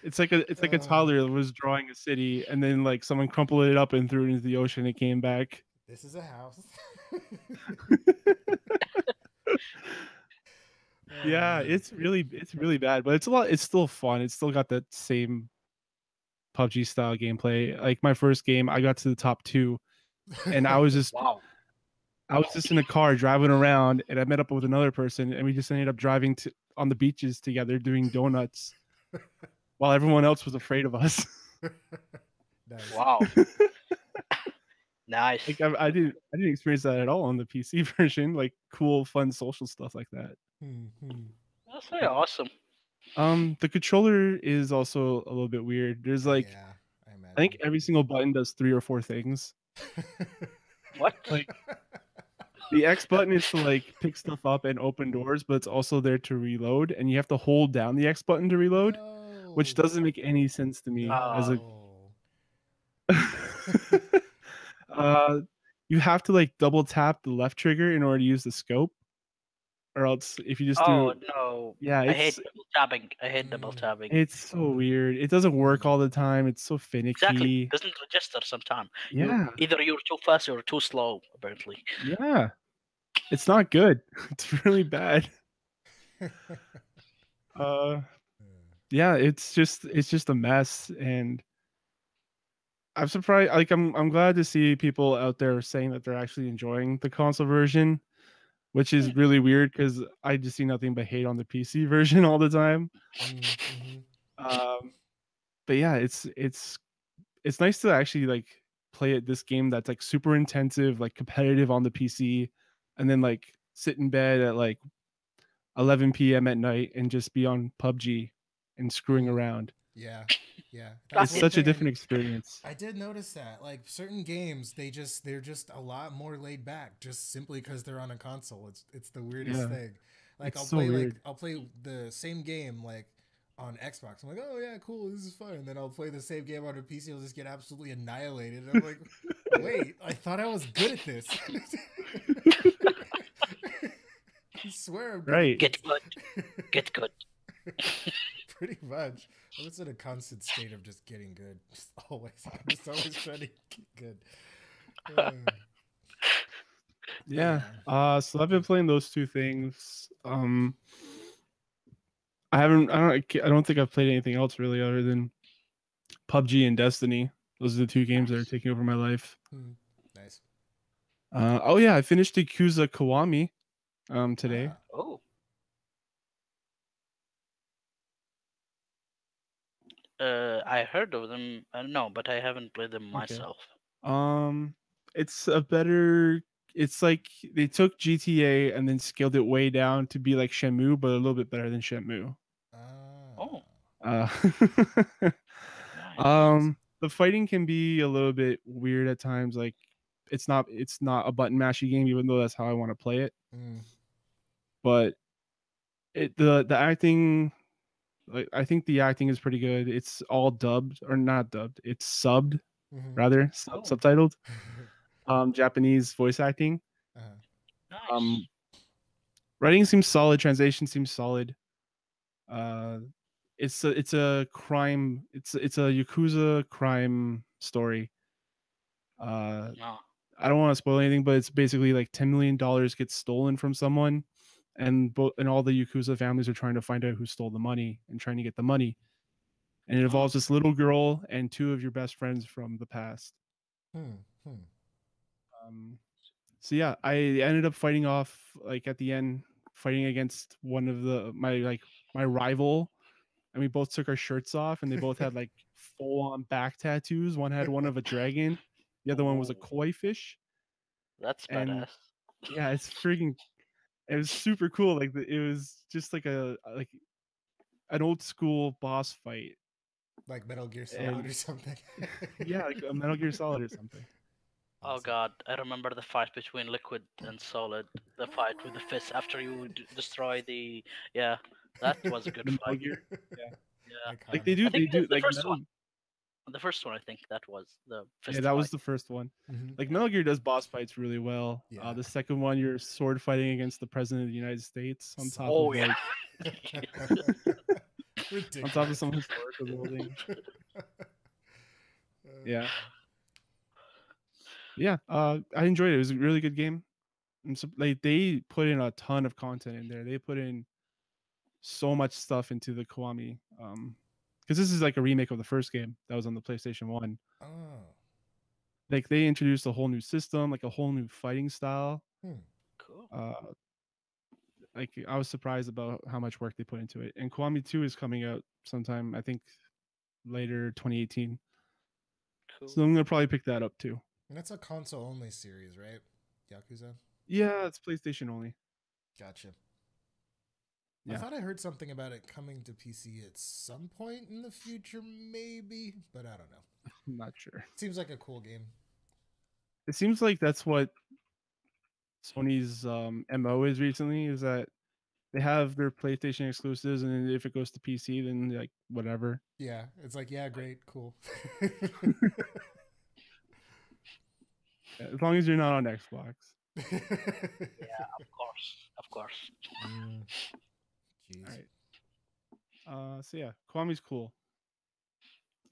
Speaker 2: It's like a
Speaker 3: Uh,
Speaker 2: toddler that was drawing a city and then like someone crumpled it up and threw it into the ocean. It came back.
Speaker 3: this is a house. Oh
Speaker 2: Yeah,
Speaker 3: man.
Speaker 2: it's really bad, but it's a lot. It's still fun. It's still got that same PUBG style gameplay. Like my first game, I got to the top two, and
Speaker 1: wow.
Speaker 2: I was just in a car driving around, and I met up with another person, and we just ended up driving to on the beaches together doing donuts while everyone else was afraid of us.
Speaker 3: Nice.
Speaker 1: Wow. Nice.
Speaker 2: Like I didn't experience that at all on the PC version. Like cool, fun, social stuff like that.
Speaker 3: Hmm.
Speaker 1: That's very awesome.
Speaker 2: The controller is also a little bit weird. There's like
Speaker 3: Yeah, I
Speaker 2: I think
Speaker 3: imagine.
Speaker 2: every single button does 3 or 4 things.
Speaker 1: What?
Speaker 2: Like the X button is to like pick stuff up and open doors, but it's also there to reload, and you have to hold down the X button to reload, which
Speaker 3: No.
Speaker 2: doesn't make any sense to me as a
Speaker 3: No.
Speaker 2: uh you have to like double tap the left trigger in order to use the scope, or else if you just
Speaker 1: Oh
Speaker 2: do
Speaker 1: no.
Speaker 2: yeah,
Speaker 1: I hate double tabbing. I hate double
Speaker 3: Mm,
Speaker 1: tabbing.
Speaker 2: it's so weird. It doesn't work all the time. It's so
Speaker 1: Exactly.
Speaker 2: finicky.
Speaker 1: Doesn't register sometime. You
Speaker 2: Yeah.
Speaker 1: either you're too fast or too slow, apparently.
Speaker 2: Yeah. It's not good. It's really bad. Uh yeah, it's just a mess, and I'm surprised like I'm glad to see people out there saying that they're actually enjoying the console version, which
Speaker 1: Hmm.
Speaker 2: is really weird cuz I just see nothing but hate on the PC version all the time.
Speaker 3: mm-hmm.
Speaker 2: Um but yeah, it's nice to actually like play this game that's like super intensive, like competitive on the PC, and then like sit in bed at like 11 p.m. at night and just be on PUBG and screwing
Speaker 3: Mm.
Speaker 2: around.
Speaker 3: Yeah. Yeah. That's
Speaker 2: It's
Speaker 3: one
Speaker 2: such a
Speaker 3: thing, and
Speaker 2: different experience.
Speaker 3: I did notice that. Like certain games, they're just a lot more laid back, just simply because they're on a console. It's the weirdest
Speaker 2: Yeah,
Speaker 3: thing. Like
Speaker 2: it's so weird.
Speaker 3: I'll play the same game like on Xbox. I'm like, oh yeah, cool, this is fun. And then I'll play the same game on a PC. I'll just get absolutely annihilated. And I'm like, wait, I thought I was good at this. I swear I'm good at
Speaker 2: Right.
Speaker 1: Get
Speaker 3: this.
Speaker 1: good. Get good.
Speaker 3: Pretty much. I'm just in a constant state of just getting good. Just always. I'm just always trying to get good. But
Speaker 2: Yeah.
Speaker 3: yeah.
Speaker 2: So I've been playing those two things. I don't think I've played anything else really other than PUBG and Destiny. Those are the two games that are
Speaker 1: Nice.
Speaker 2: taking over my life.
Speaker 3: Hmm. Nice.
Speaker 2: Oh yeah, I finished Yakuza Kiwami today.
Speaker 3: Ah.
Speaker 1: Oh. I heard of them. No, but I haven't played them
Speaker 2: Okay.
Speaker 1: myself.
Speaker 2: Um, it's a better. It's like they took GTA and then scaled it way down to be like Shenmue, but a little bit better than Shenmue.
Speaker 3: Ah.
Speaker 1: Oh,
Speaker 2: Uh,
Speaker 1: nice.
Speaker 2: the fighting can be a little bit weird at times. Like it's not a button mashy game, even though that's how I want to play it.
Speaker 3: Mm.
Speaker 2: But the acting, like I think the acting is pretty good. It's all dubbed or not dubbed. It's subbed
Speaker 3: Mm-hmm.
Speaker 2: rather
Speaker 1: Oh,
Speaker 2: subtitled. Japanese voice acting.
Speaker 3: uh-huh.
Speaker 1: nice.
Speaker 2: Um, writing seems solid. Translation seems solid. Uh, it's a crime. It's a yakuza crime story. Uh,
Speaker 1: No.
Speaker 2: I don't want to spoil anything, but it's basically like $10 million gets stolen from someone, and all the yakuza families are trying to find out who stole the money and trying to get the money. And it
Speaker 1: Oh,
Speaker 2: involves this little girl and two of your best friends from the past.
Speaker 3: Hmm. Hmm.
Speaker 2: Um, so yeah, I ended up fighting off like at the end, fighting against one of my rival, and we both took our shirts off, and they both had like full on back tattoos. One had one of a dragon, the other one was a
Speaker 1: oh,
Speaker 2: koi fish,
Speaker 1: that's
Speaker 2: and
Speaker 1: badass.
Speaker 2: yeah, it was super cool. Like it was just like like an old school boss fight,
Speaker 3: Like Metal Gear Solid
Speaker 2: and
Speaker 3: or something.
Speaker 2: yeah, like a Metal Gear Solid or something.
Speaker 1: Oh
Speaker 3: Awesome.
Speaker 1: god, I remember the fight between Liquid and Solid. The fight with the fist after you destroy the. Yeah, that was a good
Speaker 2: The Metal
Speaker 1: fight.
Speaker 2: Gear, yeah,
Speaker 1: Yeah,
Speaker 2: like
Speaker 3: Iconic.
Speaker 1: I think
Speaker 2: they
Speaker 1: it was
Speaker 2: do
Speaker 1: the
Speaker 2: like
Speaker 1: first one.
Speaker 2: Metal.
Speaker 1: The first one, I think that was the
Speaker 2: Yeah,
Speaker 1: fist
Speaker 2: that was
Speaker 1: fight.
Speaker 2: the first one.
Speaker 3: Mm-hmm.
Speaker 2: Like
Speaker 1: Yeah.
Speaker 2: Metal Gear does boss fights really well.
Speaker 3: Yeah.
Speaker 2: The second one, you're sword fighting against the president of the United States
Speaker 1: Oh yeah.
Speaker 2: on top of
Speaker 3: Ridiculous.
Speaker 2: some historical building. Yeah, yeah. I enjoyed it. It was a really good game. And so, like they put in a ton of content in there. They put in so much stuff into the Kiwami. Because this is like a remake of the first game that was on the PlayStation One.
Speaker 3: Oh.
Speaker 2: Like they introduced a whole new system, like a whole new fighting style.
Speaker 3: Hmm.
Speaker 1: Cool.
Speaker 2: Uh, like I was surprised about how much work they put into it. And Kiwami 2 is coming out sometime, I think later 2018.
Speaker 1: Cool.
Speaker 2: So I'm gonna probably pick that up too.
Speaker 3: And that's a console only series, right? Yakuza?
Speaker 2: Yeah, it's PlayStation only.
Speaker 3: Gotcha. I
Speaker 2: Yeah,
Speaker 3: thought I heard something about it coming to PC at some point in the future, maybe, but I don't know.
Speaker 2: I'm not sure.
Speaker 3: Seems like a cool game.
Speaker 2: It seems like that's what Sony's MO is recently, is that they have their PlayStation exclusives, and then if it goes to PC, then like whatever.
Speaker 3: Yeah, it's like, yeah, great, cool.
Speaker 2: As long as you're not on Xbox.
Speaker 1: Yeah, of course, of course.
Speaker 3: Mm,
Speaker 2: All
Speaker 3: jeez.
Speaker 2: right. So yeah, Kwami's cool.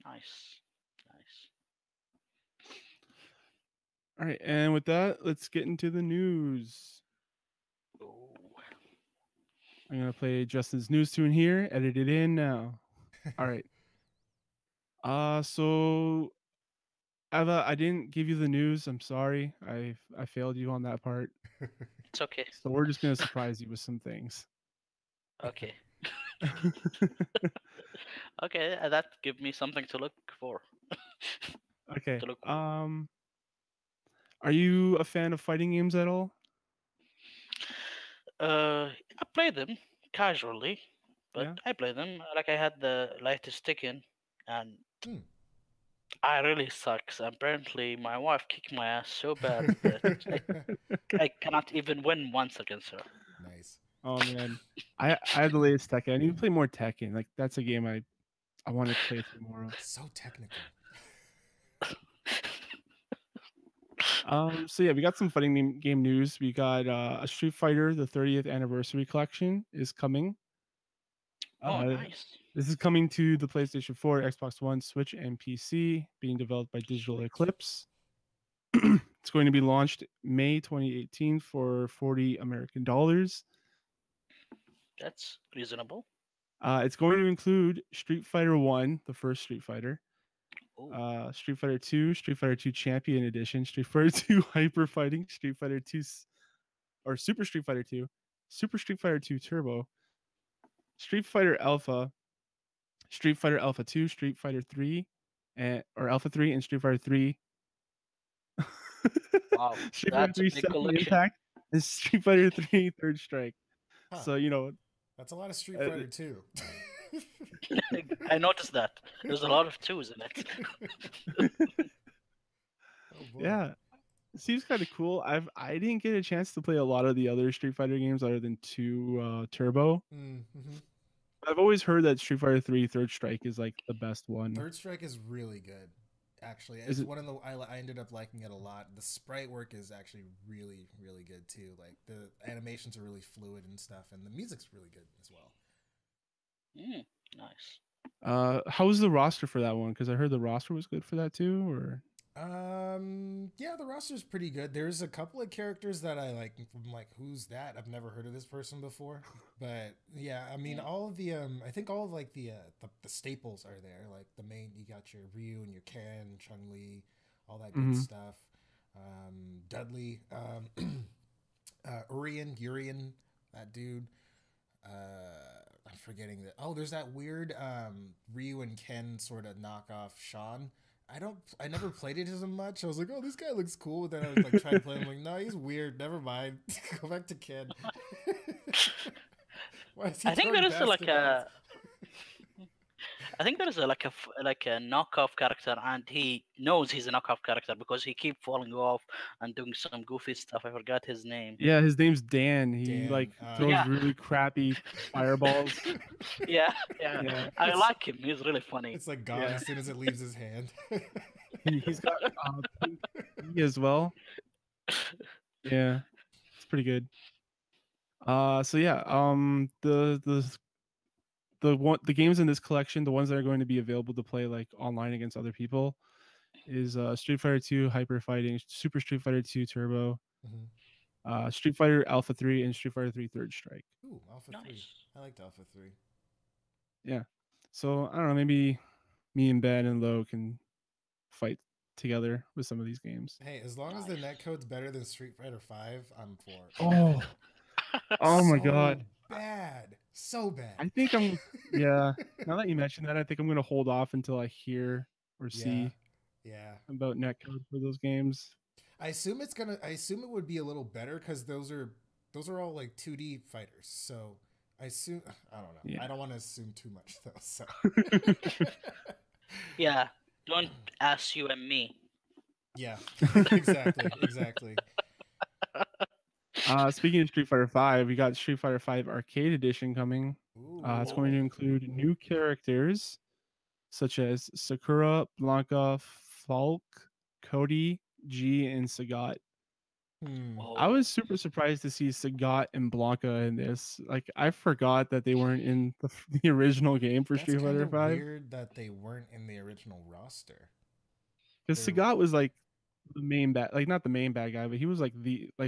Speaker 1: Nice, nice.
Speaker 2: All right, and with that, let's get into the news.
Speaker 1: Oh,
Speaker 2: I'm gonna play Justin's news tune here. Edit it in now. All right. So Eva, I didn't give you the news. I'm sorry. I failed you on that part.
Speaker 1: it's okay.
Speaker 2: So we're just gonna surprise you with some things.
Speaker 1: Okay, okay. That give me something to look for.
Speaker 2: Okay.
Speaker 1: To look for.
Speaker 2: Are you a fan of fighting games at all?
Speaker 1: I play them casually, but
Speaker 2: Yeah.
Speaker 1: I play them. Like I had the latest Tekken, and
Speaker 3: Hmm.
Speaker 1: I really sucks. Apparently, my wife kicked my ass so bad that I cannot even win once against her.
Speaker 3: Nice.
Speaker 2: Oh man. I had the latest Tekken. I need to play more Tekken. Like that's a game I want to play through more of.
Speaker 3: So technical.
Speaker 2: So yeah, we got some fighting game news. We got a Street Fighter the 30th anniversary collection is coming.
Speaker 1: Oh,
Speaker 2: Uh,
Speaker 1: nice.
Speaker 2: this is coming to the PlayStation 4, Xbox One, Switch, and PC, being developed by Digital
Speaker 1: Sweet.
Speaker 2: Eclipse. It's going to be launched May 2018 for 40 American dollars.
Speaker 1: That's reasonable.
Speaker 2: It's going to include Street Fighter 1, the first Street Fighter,
Speaker 1: Oh,
Speaker 2: Street Fighter 2, Street Fighter 2 Champion Edition, Street Fighter 2 Hyper Fighting, Street Fighter 2 or Super Street Fighter 2, Super Street Fighter 2 Turbo, Street Fighter Alpha, Street Fighter Alpha 2, Street Fighter 3, or Alpha 3, and Street Fighter 3.
Speaker 1: wow.
Speaker 2: Street Fighter
Speaker 1: That's a
Speaker 2: 3
Speaker 1: big
Speaker 2: Second
Speaker 1: collection.
Speaker 2: Impact, and Street Fighter 3 Third Strike.
Speaker 3: Huh.
Speaker 2: So,
Speaker 3: That's a lot of Street
Speaker 2: uh,
Speaker 3: Fighter too.
Speaker 1: I noticed that. There's a lot of twos in it.
Speaker 3: Oh boy.
Speaker 2: yeah, it seems kind of cool. I didn't get a chance to play a lot of the other Street Fighter games other than 2 Turbo.
Speaker 3: Mm-hmm.
Speaker 2: I've always heard that Street Fighter 3 Third Strike is like the best one.
Speaker 3: Third Strike is really good. Actually,
Speaker 2: Is
Speaker 3: it's
Speaker 2: it?
Speaker 3: one of the I ended up liking it a lot. The sprite work is actually really really good too. Like the animations are really fluid and stuff, and the music's really good as well.
Speaker 1: Mm, nice.
Speaker 2: How was the roster for that one? Because I heard the roster was good for that too. Or
Speaker 3: Yeah, the roster's pretty good. There's a couple of characters that I like. I'm like, who's that? I've never heard of this person before. But yeah, I mean,
Speaker 1: Mm,
Speaker 3: all of the I think all of like the staples are there. Like the main, you got your Ryu and your Ken, Chun Li, all that good
Speaker 2: Mhm.
Speaker 3: stuff. Dudley, Urian, that dude. I'm forgetting that. Oh, there's that weird Ryu and Ken sort of knockoff Sean. I never played it as much. I was like, oh, this guy looks cool. But then I was like trying to play him. Like, no, he's weird. Never mind. Go back to Ken. Why is he
Speaker 1: I think there
Speaker 3: throwing
Speaker 1: is
Speaker 3: basketballs?
Speaker 1: I think there is like a knockoff character, and he knows he's a knockoff character because he keep falling off and doing some goofy stuff. I forgot his name.
Speaker 2: Yeah, his name's Dan. He like
Speaker 3: Dan.
Speaker 2: throws
Speaker 1: Yeah,
Speaker 2: really crappy fireballs.
Speaker 1: yeah, yeah.
Speaker 2: Yeah,
Speaker 1: I
Speaker 3: it's
Speaker 1: like him. He's really funny.
Speaker 3: it's like gone
Speaker 2: yeah.
Speaker 3: as soon as it leaves his hand.
Speaker 2: He's got pink tea as well. Yeah, it's pretty good. So yeah, the games in this collection, the ones that are going to be available to play like online against other people, is Street Fighter 2 Hyper Fighting, Super Street Fighter 2 Turbo,
Speaker 3: Mhm.
Speaker 2: Street Fighter Alpha 3, and Street Fighter 3 Third Strike.
Speaker 3: Ooh, Alpha 3.
Speaker 1: Nice.
Speaker 3: I liked Alpha 3.
Speaker 2: Yeah. So I don't know, maybe me and Ben and Lo can fight together with some of these games.
Speaker 3: Hey, as long as the
Speaker 1: Nice.
Speaker 3: netcode's better than Street Fighter 5, I'm for it.
Speaker 2: Oh, oh my god.
Speaker 3: So bad. So bad.
Speaker 2: I think yeah, now that you mention that, I think I'm going to hold off until I hear or
Speaker 3: Yeah.
Speaker 2: see
Speaker 3: Yeah.
Speaker 2: about netcode for those games.
Speaker 3: I assume it would be a little better cuz those are all like 2D fighters. So I assume I don't know. I
Speaker 2: Yeah.
Speaker 3: don't want to assume too much though. So
Speaker 1: Yeah. Don't ask you and me.
Speaker 3: Yeah, exactly, exactly.
Speaker 2: Speaking of Street Fighter Five, we got Street Fighter Five Arcade Edition coming. It's
Speaker 3: Ooh.
Speaker 2: going to
Speaker 1: Oh,
Speaker 2: include new characters such as Sakura, Blanca, Falk, Cody, G, and Sagat.
Speaker 3: Hmm.
Speaker 2: I
Speaker 1: oh,
Speaker 2: was super surprised to see Sagat and Blanca in this. Like, I forgot that they weren't in the original game for
Speaker 3: That's
Speaker 2: Street
Speaker 3: kind
Speaker 2: Fighter
Speaker 3: of
Speaker 2: Five.
Speaker 3: weird that they weren't in the original roster.
Speaker 2: Because
Speaker 3: They're
Speaker 2: Sagat was like the main bad, like not the main bad guy, but he was like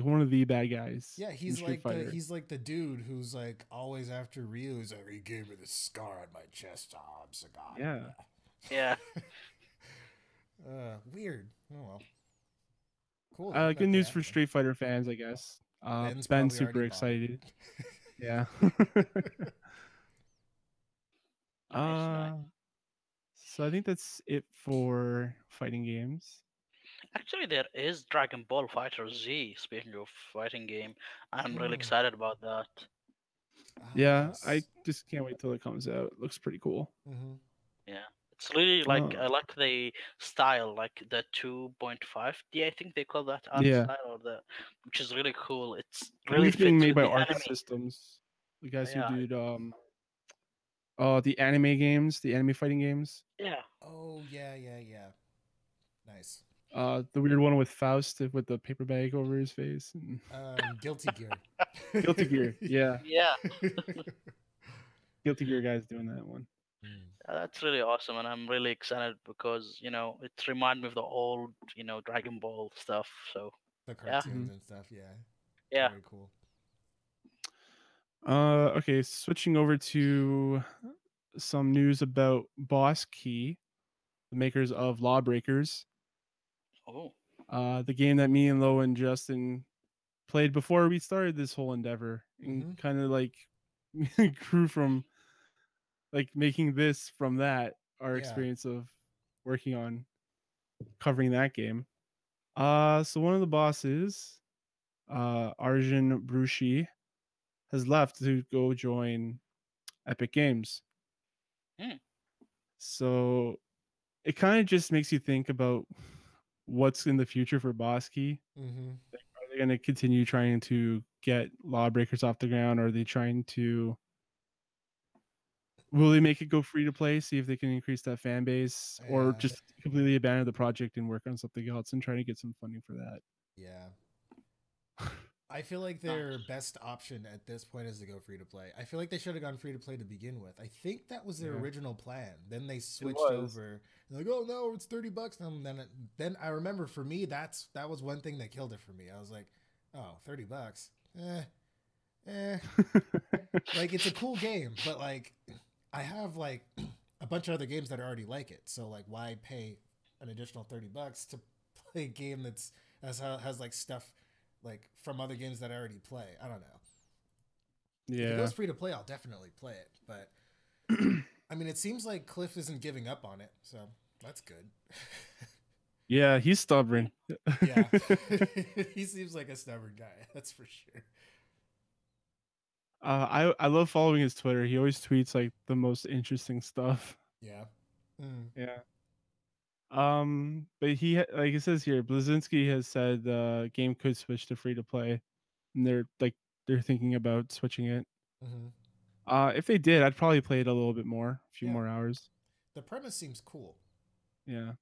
Speaker 2: one of the bad guys
Speaker 3: yeah,
Speaker 2: in Street Fighter.
Speaker 3: he's like the dude who's like always after Ryu. He's like, he gave me this scar on my chest. Oh, I'm so god.
Speaker 2: Yeah.
Speaker 1: yeah.
Speaker 3: Yeah. Weird. Oh well. Cool though
Speaker 2: Good
Speaker 3: that they
Speaker 2: news for
Speaker 3: added him.
Speaker 2: Street Fighter fans, I guess.
Speaker 3: Ben's
Speaker 2: Ben's
Speaker 3: probably
Speaker 2: super
Speaker 3: already bought it.
Speaker 2: excited. Yeah.
Speaker 1: Nice, nice.
Speaker 2: uh, so I think that's it for fighting games.
Speaker 1: Actually, there is Dragon Ball Fighter Z. Speaking of fighting game, I'm really
Speaker 3: Hmm.
Speaker 1: excited about that.
Speaker 3: Ah,
Speaker 2: Yeah, I
Speaker 3: yes.
Speaker 2: just can't wait till it comes out. It looks pretty cool.
Speaker 3: Mm-hmm.
Speaker 1: Yeah, it's really like
Speaker 2: Uh,
Speaker 1: I like the style, like the 2.5D. I think they call that art
Speaker 2: yeah,
Speaker 1: style, or the which is really cool. It's
Speaker 2: I think
Speaker 1: really
Speaker 2: it's being
Speaker 1: fits
Speaker 2: made
Speaker 1: with
Speaker 2: by
Speaker 1: the
Speaker 2: Arc
Speaker 1: anime.
Speaker 2: Systems, the guys who
Speaker 1: Yeah,
Speaker 2: did the anime games, the anime fighting games.
Speaker 1: yeah,
Speaker 3: Oh yeah, yeah, yeah. Nice.
Speaker 2: The weird one with Faust with the paper bag over his face. And
Speaker 3: Guilty Gear.
Speaker 2: Guilty Gear, yeah,
Speaker 1: yeah.
Speaker 2: Guilty Gear guys doing that one.
Speaker 3: Mm,
Speaker 1: That's really awesome, and I'm really excited because it reminds me of the old Dragon Ball stuff. So
Speaker 3: the
Speaker 1: yeah,
Speaker 3: cartoons
Speaker 2: Mhm.
Speaker 3: and stuff. Yeah.
Speaker 1: yeah.
Speaker 3: Very cool.
Speaker 2: Okay, switching over to some news about Boss Key, the makers of Lawbreakers,
Speaker 1: Oh,
Speaker 2: the game that me and Lo and Justin played before we started this whole endeavor, and
Speaker 3: Mm-hmm.
Speaker 2: kind of like grew from like making this from that our
Speaker 3: Yeah.
Speaker 2: experience of working on covering that game. So one of the bosses, Arjun Brushi, has left to go join Epic Games.
Speaker 1: hmm.
Speaker 2: So it kind of just makes you think about what's in the future for Bosky.
Speaker 3: Mm-hmm.
Speaker 2: Are they going to continue trying to get Lawbreakers off the ground? Are they trying to will they make it go free to play, see if they can increase that fan base, or
Speaker 3: Yeah.
Speaker 2: just completely abandon the project and work on something else and try to get some funding for that?
Speaker 3: Yeah. I feel like their
Speaker 1: Nice.
Speaker 3: best option at this point is to go free to play. I feel like they should have gone free to play to begin with. I think that was their
Speaker 2: Yeah,
Speaker 3: original plan. Then they
Speaker 2: it
Speaker 3: switched
Speaker 2: was.
Speaker 3: over. Like, oh no, it's $30. And then I remember for me that was one thing that killed it for me. I was like, oh, $30. Eh. Like it's a cool game, but like I have like a bunch of other games that are already like it. So like why pay an additional $30 to play a game that's has like stuff like from other games that I already play? I don't know. If it
Speaker 2: Yeah.
Speaker 3: goes free to play, I'll definitely play it. But I mean, it seems like Cliff isn't giving up on it, so that's good.
Speaker 2: Yeah, he's stubborn.
Speaker 3: Yeah, he seems like a stubborn guy. That's for sure.
Speaker 2: I love following his Twitter. He always tweets like the most interesting stuff.
Speaker 3: Yeah. Mm.
Speaker 2: Yeah. But like it says here, Blazinski has said the game could switch to free to play, and they're thinking about switching it.
Speaker 3: Hmm.
Speaker 2: If they did, I'd probably play it a little bit more, a few
Speaker 3: Yeah.
Speaker 2: more hours.
Speaker 3: The premise seems cool.
Speaker 2: Yeah.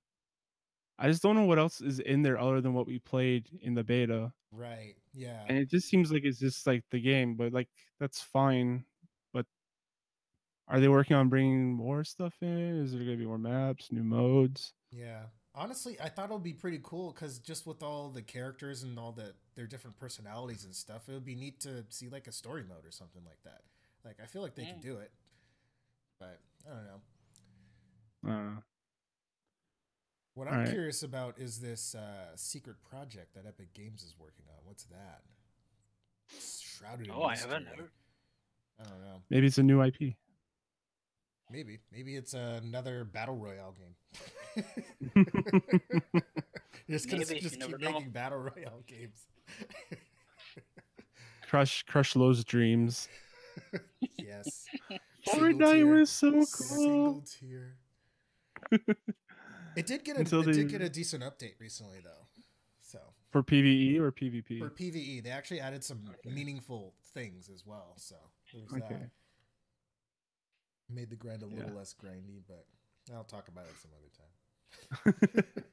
Speaker 2: I just don't know what else is in there other than what we played in the beta.
Speaker 3: Right. Yeah.
Speaker 2: And it just seems like it's just like the game, but like that's fine. But are they working on bringing more stuff in? Is there going to be more maps, new modes?
Speaker 3: Yeah. Honestly, I thought it would be pretty cool because just with all the characters and all their different personalities and stuff, it would be neat to see like a story mode or something like that. Like I feel like they could
Speaker 1: Mm.
Speaker 3: do it, but I don't know.
Speaker 2: Uh,
Speaker 3: What
Speaker 2: all
Speaker 3: I'm
Speaker 2: right.
Speaker 3: curious about is this secret project that Epic Games is working on. What's that? It's shrouded in
Speaker 1: Oh, I haven't
Speaker 3: mystery.
Speaker 1: heard.
Speaker 3: I don't know.
Speaker 2: Maybe it's a new IP.
Speaker 3: Maybe it's another battle royale game. You're just gonna
Speaker 1: Maybe you
Speaker 3: just
Speaker 1: never
Speaker 3: keep
Speaker 1: know.
Speaker 3: making battle royale games.
Speaker 2: Crush Lowe's dreams.
Speaker 3: Yes. Single
Speaker 2: Fortnite
Speaker 3: tier.
Speaker 2: was so
Speaker 3: Single
Speaker 2: cool.
Speaker 3: tier.
Speaker 2: until
Speaker 3: it
Speaker 2: they
Speaker 3: did get a decent update recently though. So
Speaker 2: for PVE or
Speaker 3: for
Speaker 2: PvP.
Speaker 3: PVE, they actually added some
Speaker 2: Okay.
Speaker 3: meaningful things as well. So there's that.
Speaker 2: Okay.
Speaker 3: Made the grind a
Speaker 2: Yeah.
Speaker 3: little less grindy, but I'll talk about it some other time.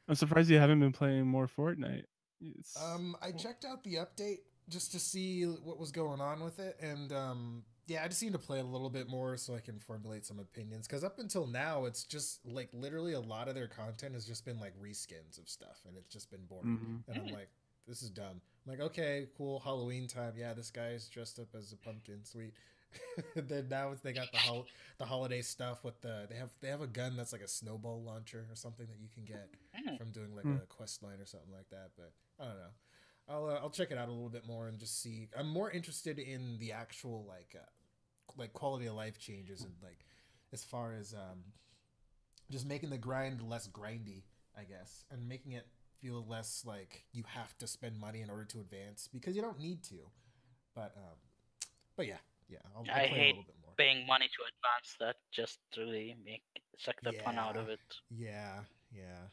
Speaker 2: I'm surprised you haven't been playing more Fortnite. It's
Speaker 3: I checked out the update just to see what was going on with it, and yeah, I just need to play a little bit more so I can formulate some opinions. Because up until now, it's just like literally a lot of their content has just been like reskins of stuff, and it's just been boring.
Speaker 2: hmm
Speaker 3: And I'm like, this is dumb. I'm like, okay, cool, Halloween time. Yeah, this guy's dressed up as a pumpkin, sweet. Then now they got the holiday stuff with they have a gun that's like a snowball launcher or something that you can get
Speaker 1: Hmm.
Speaker 3: from doing like
Speaker 2: Hmm.
Speaker 3: a quest line or something like that. But I don't know. I'll check it out a little bit more and just see. I'm more interested in the actual like quality of life changes and like as far as just making the grind less grindy, I guess, and making it feel less like you have to spend money in order to advance because you don't need to. But um, but yeah, yeah, I'll
Speaker 1: I
Speaker 3: play a
Speaker 1: hate
Speaker 3: little bit more.
Speaker 1: paying money to advance. That just really make suck the fun out
Speaker 3: Yeah,
Speaker 1: of it.
Speaker 3: yeah, yeah,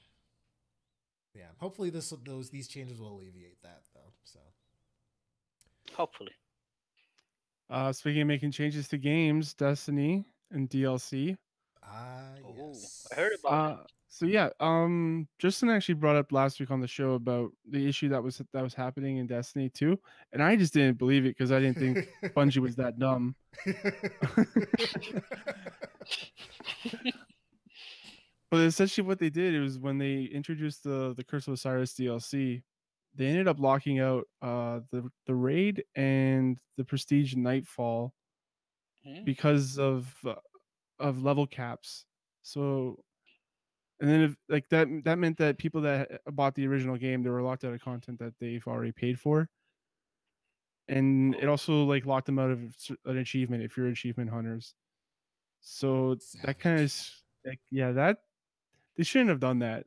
Speaker 3: yeah. Hopefully these changes will alleviate that though. So
Speaker 1: Hopefully.
Speaker 2: Speaking of making changes to games, Destiny and DLC.
Speaker 1: Oh, I heard
Speaker 3: yes.
Speaker 1: about it.
Speaker 2: So yeah, Justin actually brought up last week on the show about the issue that was happening in Destiny 2, and I just didn't believe it because I didn't think Bungie was that dumb. But essentially, what they did was when they introduced the Curse of Osiris DLC, they ended up locking out the raid and the Prestige Nightfall
Speaker 1: Hmm.
Speaker 2: because of level caps. So and then if like that meant that people that bought the original game, they were locked out of content that they've already paid for, and it
Speaker 1: Oh,
Speaker 2: also like locked them out of an achievement if you're achievement hunters. So that kind of
Speaker 3: Savage.
Speaker 2: like yeah, that they shouldn't have done that.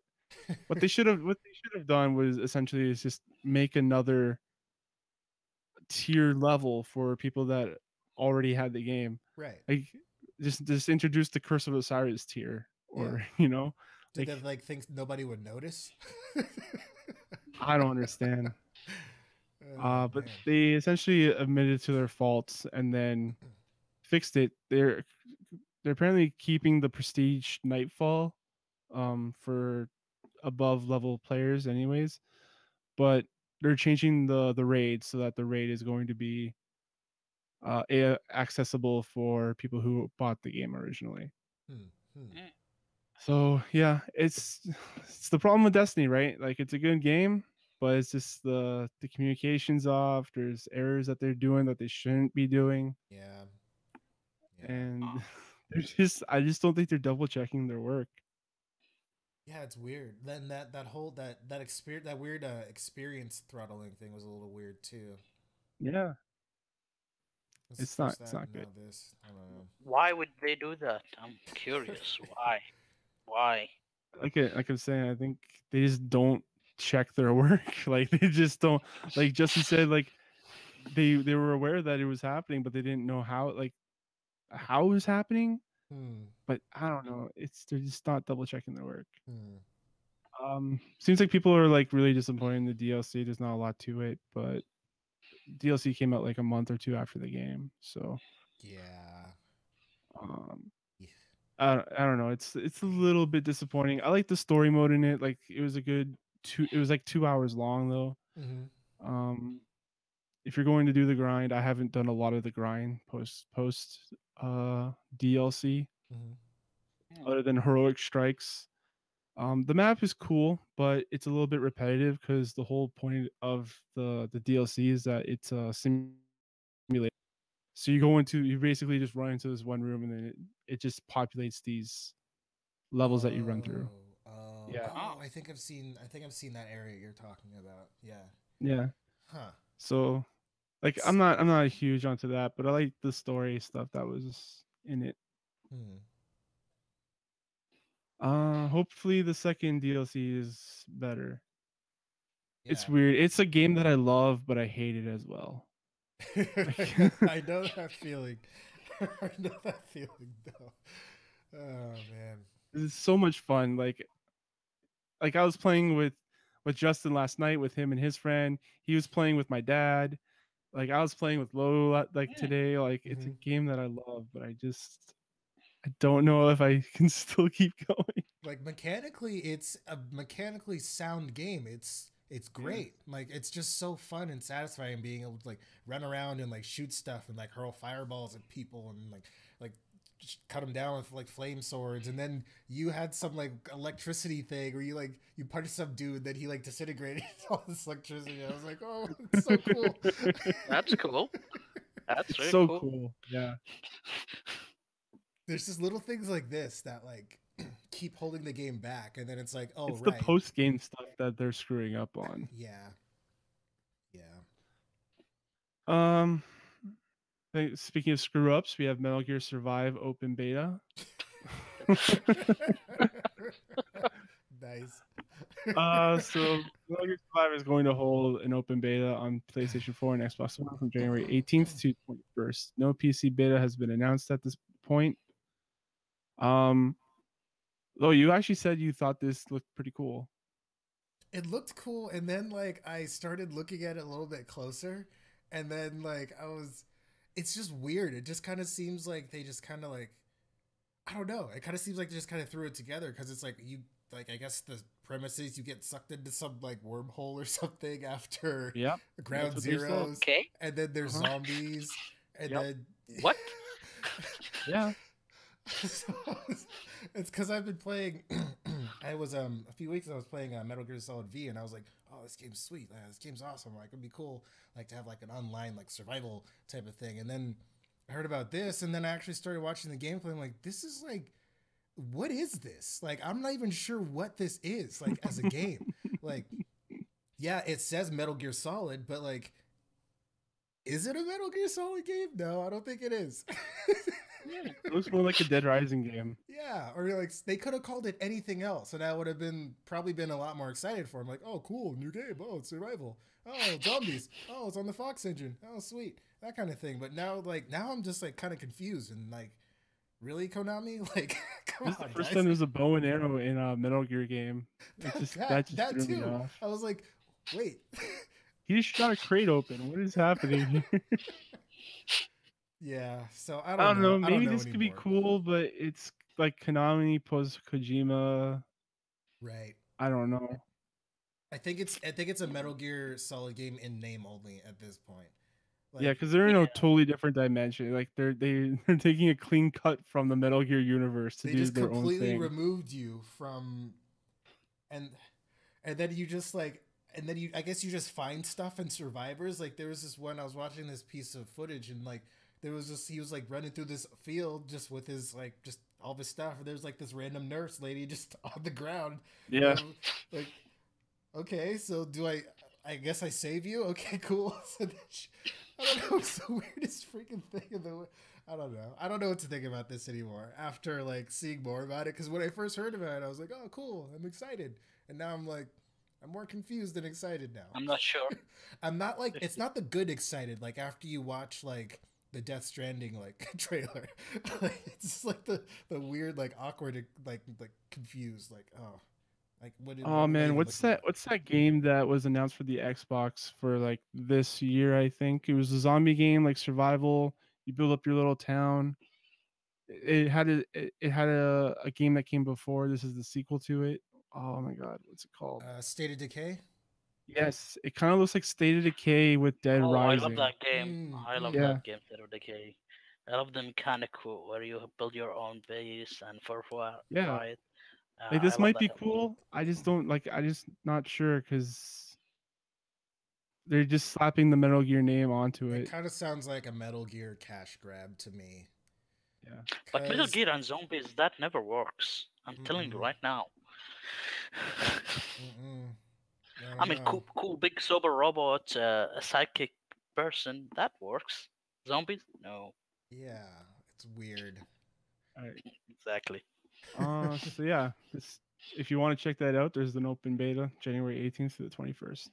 Speaker 2: What they should have done was essentially is just make another tier level for people that already had the game.
Speaker 3: Right.
Speaker 2: Like just introduce the Curse of Osiris tier,
Speaker 3: Yeah.
Speaker 2: or you know,
Speaker 3: Did they
Speaker 2: like
Speaker 3: like think nobody would notice?
Speaker 2: I don't understand.
Speaker 3: Oh
Speaker 2: But
Speaker 3: man.
Speaker 2: they essentially admitted to their faults and then fixed it. They're apparently keeping the Prestige Nightfall for above level players, anyways. But they're changing the raid so that the raid is going to be accessible for people who bought the game originally.
Speaker 3: Hmm. Hmm.
Speaker 1: hmm.
Speaker 2: So yeah, it's the problem with Destiny, right? Like it's a good game, but it's just the communications off. There's errors that they're doing that they shouldn't be doing,
Speaker 3: Yeah. Yeah.
Speaker 2: and there's just I just don't think they're double checking their work.
Speaker 3: Yeah, it's weird. Then that whole that experience that weird experience throttling thing was a little weird too.
Speaker 2: Yeah,
Speaker 3: It's first
Speaker 2: it's
Speaker 3: that
Speaker 2: not
Speaker 3: and
Speaker 2: good.
Speaker 3: now this. I don't know.
Speaker 1: Why would they do that? I'm curious. Why? Why?
Speaker 2: Like I'm saying, I think they just don't check their work. Like they just don't. Like Justin said, like they were aware that it was happening, but they didn't know how it was happening.
Speaker 3: Hmm.
Speaker 2: But I don't know. It's they're just not double checking their work.
Speaker 3: Hmm.
Speaker 2: Seems like people are like really disappointed in the DLC. There's not a lot to it, but DLC came out like a month or two after the game, so
Speaker 3: Yeah.
Speaker 2: um,
Speaker 3: Yeah.
Speaker 2: I don't know. It's a little bit disappointing. I like the story mode in it. Like it was a good two. It was like 2 hours long though.
Speaker 3: Mm-hmm.
Speaker 2: Um, if you're going to do the grind, I haven't done a lot of the grind post DLC
Speaker 3: Mm-hmm.
Speaker 1: Hmm.
Speaker 2: other than heroic strikes. The map is cool, but it's a little bit repetitive because the whole point of the DLC is that it's a simulator. So you basically just run into this one room and then it just populates these levels that you run through. Yeah,
Speaker 1: Oh,
Speaker 3: I think I've seen that area you're talking about. Yeah.
Speaker 2: yeah.
Speaker 3: Huh.
Speaker 2: So like
Speaker 3: It's
Speaker 2: I'm not huge onto that, but I like the story stuff that was in it.
Speaker 3: hmm.
Speaker 2: Hopefully the second DLC is better. It's
Speaker 3: Yeah.
Speaker 2: weird. It's a game that I love, but I hate it as well. Like
Speaker 3: I know that feeling. I know that feeling though. Oh man.
Speaker 2: It's so much fun. Like I was playing with Justin last night with him and his friend. He was playing with my dad. Like I was playing with Lola like
Speaker 1: Yeah.
Speaker 2: today. Like it's a
Speaker 3: Hmm.
Speaker 2: game that I love, but I don't know if I can still keep going.
Speaker 3: Like mechanically, it's a mechanically sound game. It's
Speaker 2: Yeah.
Speaker 3: great. Like it's just so fun and satisfying being able to like run around and like shoot stuff and like hurl fireballs at people and like just cut them down with like flame swords. And then you had some like electricity thing where you punched some dude that he like disintegrated all this electricity. I was like, oh, it's so cool.
Speaker 1: That's cool. That's
Speaker 2: It's
Speaker 1: very
Speaker 2: so
Speaker 1: cool.
Speaker 2: cool. Yeah.
Speaker 3: There's just little things like this that like keep holding the game back, and then it's like, oh
Speaker 2: It's the
Speaker 3: right,
Speaker 2: post game stuff that they're screwing up on.
Speaker 3: yeah, yeah.
Speaker 2: Um Speaking of screw ups, we have Metal Gear Survive open beta.
Speaker 3: Nice.
Speaker 2: So Metal Gear Survive is going to hold an open beta on PlayStation 4 and Xbox One from January 18th to 21st. No PC beta has been announced at this point. Um, though you actually said you thought this looked pretty cool.
Speaker 3: It looked cool, and then like I started looking at it a little bit closer, and then like it's just weird. It just kind of seems like they just kind of like, I don't know. It kind of seems like they just kind of threw it together because it's like you like, I guess the premise is you get sucked into some like wormhole or something after
Speaker 2: Yep, that's
Speaker 3: ground
Speaker 2: what they said.
Speaker 3: zeros,
Speaker 1: Okay.
Speaker 3: and then there's
Speaker 2: Uh-huh.
Speaker 3: zombies, and
Speaker 1: Yep.
Speaker 3: then
Speaker 1: What?
Speaker 2: Yeah,
Speaker 3: so, it's because I've been playing. I was a few weeks I was playing Metal Gear Solid V, and I was like, oh, this game's sweet. This game's awesome. Like it'd be cool, like to have like an online like survival type of thing. And then I heard about this, and then I actually started watching the gameplay. I'm like, this is like, what is this? Like I'm not even sure what this is. Like as a game, like yeah, it says Metal Gear Solid, but like, is it a Metal Gear Solid game? No, I don't think it is.
Speaker 1: Yeah.
Speaker 2: it looks more like a Dead Rising game.
Speaker 3: Yeah, or like they could have called it anything else, and I would have been probably been a lot more excited for him. Like, oh, cool, new game. Oh, it's survival. Oh, zombies. Oh, it's on the Fox engine. Oh, sweet, that kind of thing. But now, like, now I'm just like kind of confused and like, really, Konami? Like, come
Speaker 2: This is the
Speaker 3: on,
Speaker 2: first time
Speaker 3: guys.
Speaker 2: there's a bow and arrow in a Metal Gear game. That just
Speaker 3: That
Speaker 2: threw me
Speaker 3: too.
Speaker 2: off.
Speaker 3: I was like, wait.
Speaker 2: He just shot a crate open. What is happening here?
Speaker 3: Yeah. So I
Speaker 2: I
Speaker 3: don't
Speaker 2: don't know.
Speaker 3: know. I don't
Speaker 2: Maybe
Speaker 3: know
Speaker 2: this could be
Speaker 3: anymore.
Speaker 2: cool, but it's like Konami post Kojima.
Speaker 3: Right.
Speaker 2: I don't know.
Speaker 3: I think it's a Metal Gear Solid game in name only at this point.
Speaker 2: Yeah,
Speaker 3: Like
Speaker 2: because they're in
Speaker 1: Yeah.
Speaker 2: a totally different dimension. Like they're taking a clean cut from the Metal Gear universe to
Speaker 3: they
Speaker 2: do
Speaker 3: just
Speaker 2: their own
Speaker 3: completely
Speaker 2: thing.
Speaker 3: removed you from and and then you just like and then you I guess you just find stuff in survivors. Like there was this one I was watching this piece of footage and like there was just he was like running through this field just with his like just all of his stuff and there's like this random nurse lady just on the ground and
Speaker 2: Yeah.
Speaker 3: I'm like, okay, so do I guess I save you? Okay, cool. So then I don't know, it's the weirdest freaking thing in the I don't know. I don't know what to think about this anymore after like seeing more about it. Because when I first heard about it, I was like, "Oh, cool! I'm excited." And now I'm like, I'm more confused than excited now.
Speaker 1: I'm not sure.
Speaker 3: I'm not like
Speaker 1: If
Speaker 3: it's not the good excited. Like after you watch like the Death Stranding like trailer, like, it's just like the weird like awkward like confused like oh what
Speaker 2: Oh
Speaker 3: am I
Speaker 2: man,
Speaker 3: even looking at?
Speaker 2: what's that game that was announced for the Xbox for like this year, I think? It was a zombie game, like survival. You build up your little town. It had a game that came before. This is the sequel to it. Oh my god, what's it called?
Speaker 3: State of Decay.
Speaker 2: Yes, it kind of looks like State of Decay with Dead
Speaker 1: Oh, I love
Speaker 2: Rising.
Speaker 1: that game.
Speaker 3: Mm,
Speaker 1: I love
Speaker 3: mm.
Speaker 2: Yeah,
Speaker 1: that game, Zero Decay. I love the mechanical where you build your own base and for
Speaker 2: yeah.
Speaker 1: fight.
Speaker 2: Like
Speaker 1: I
Speaker 2: this
Speaker 1: love
Speaker 2: might
Speaker 1: that.
Speaker 2: be cool. I just don't like. I just not sure because they're just slapping the Metal Gear name onto
Speaker 3: It
Speaker 2: it.
Speaker 3: kind of sounds like a Metal Gear cash grab to me.
Speaker 2: Yeah.
Speaker 1: But Metal
Speaker 3: Cause
Speaker 1: Gear and zombies, that never works. I'm telling you
Speaker 3: mm-mm,
Speaker 1: right now.
Speaker 3: mm-mm, I
Speaker 1: I
Speaker 3: don't
Speaker 1: mean,
Speaker 3: know.
Speaker 1: cool, big sober robot, a psychic person, that works. Zombies? No,
Speaker 3: Yeah, it's weird.
Speaker 2: All right.
Speaker 1: exactly.
Speaker 2: So yeah, this if you want to check that out, there's an open beta January 18th to the 21st.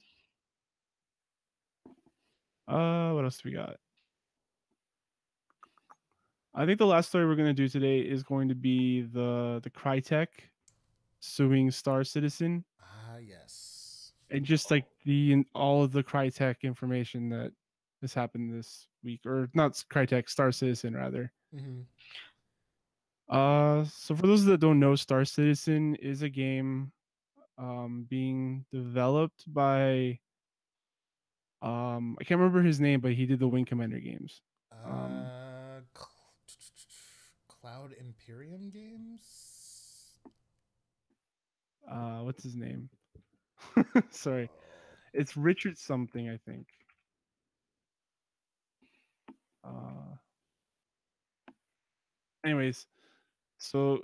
Speaker 2: What else do we got? I think the last story we're going to do today is going to be the Crytek suing Star Citizen,
Speaker 3: Ah, yes.
Speaker 2: and just like
Speaker 1: Oh,
Speaker 2: the all of the Crytek information that has happened this week, or not Crytek, Star Citizen rather.
Speaker 3: Mm-hmm.
Speaker 2: So for those that don't know, Star Citizen is a game being developed by I can't remember his name, but he did the Wing Commander games. Um,
Speaker 3: Uh, Cloud Imperium Games.
Speaker 2: what's his name? Sorry,
Speaker 3: Oh.
Speaker 2: it's Richard something, I think. Uh, anyways, so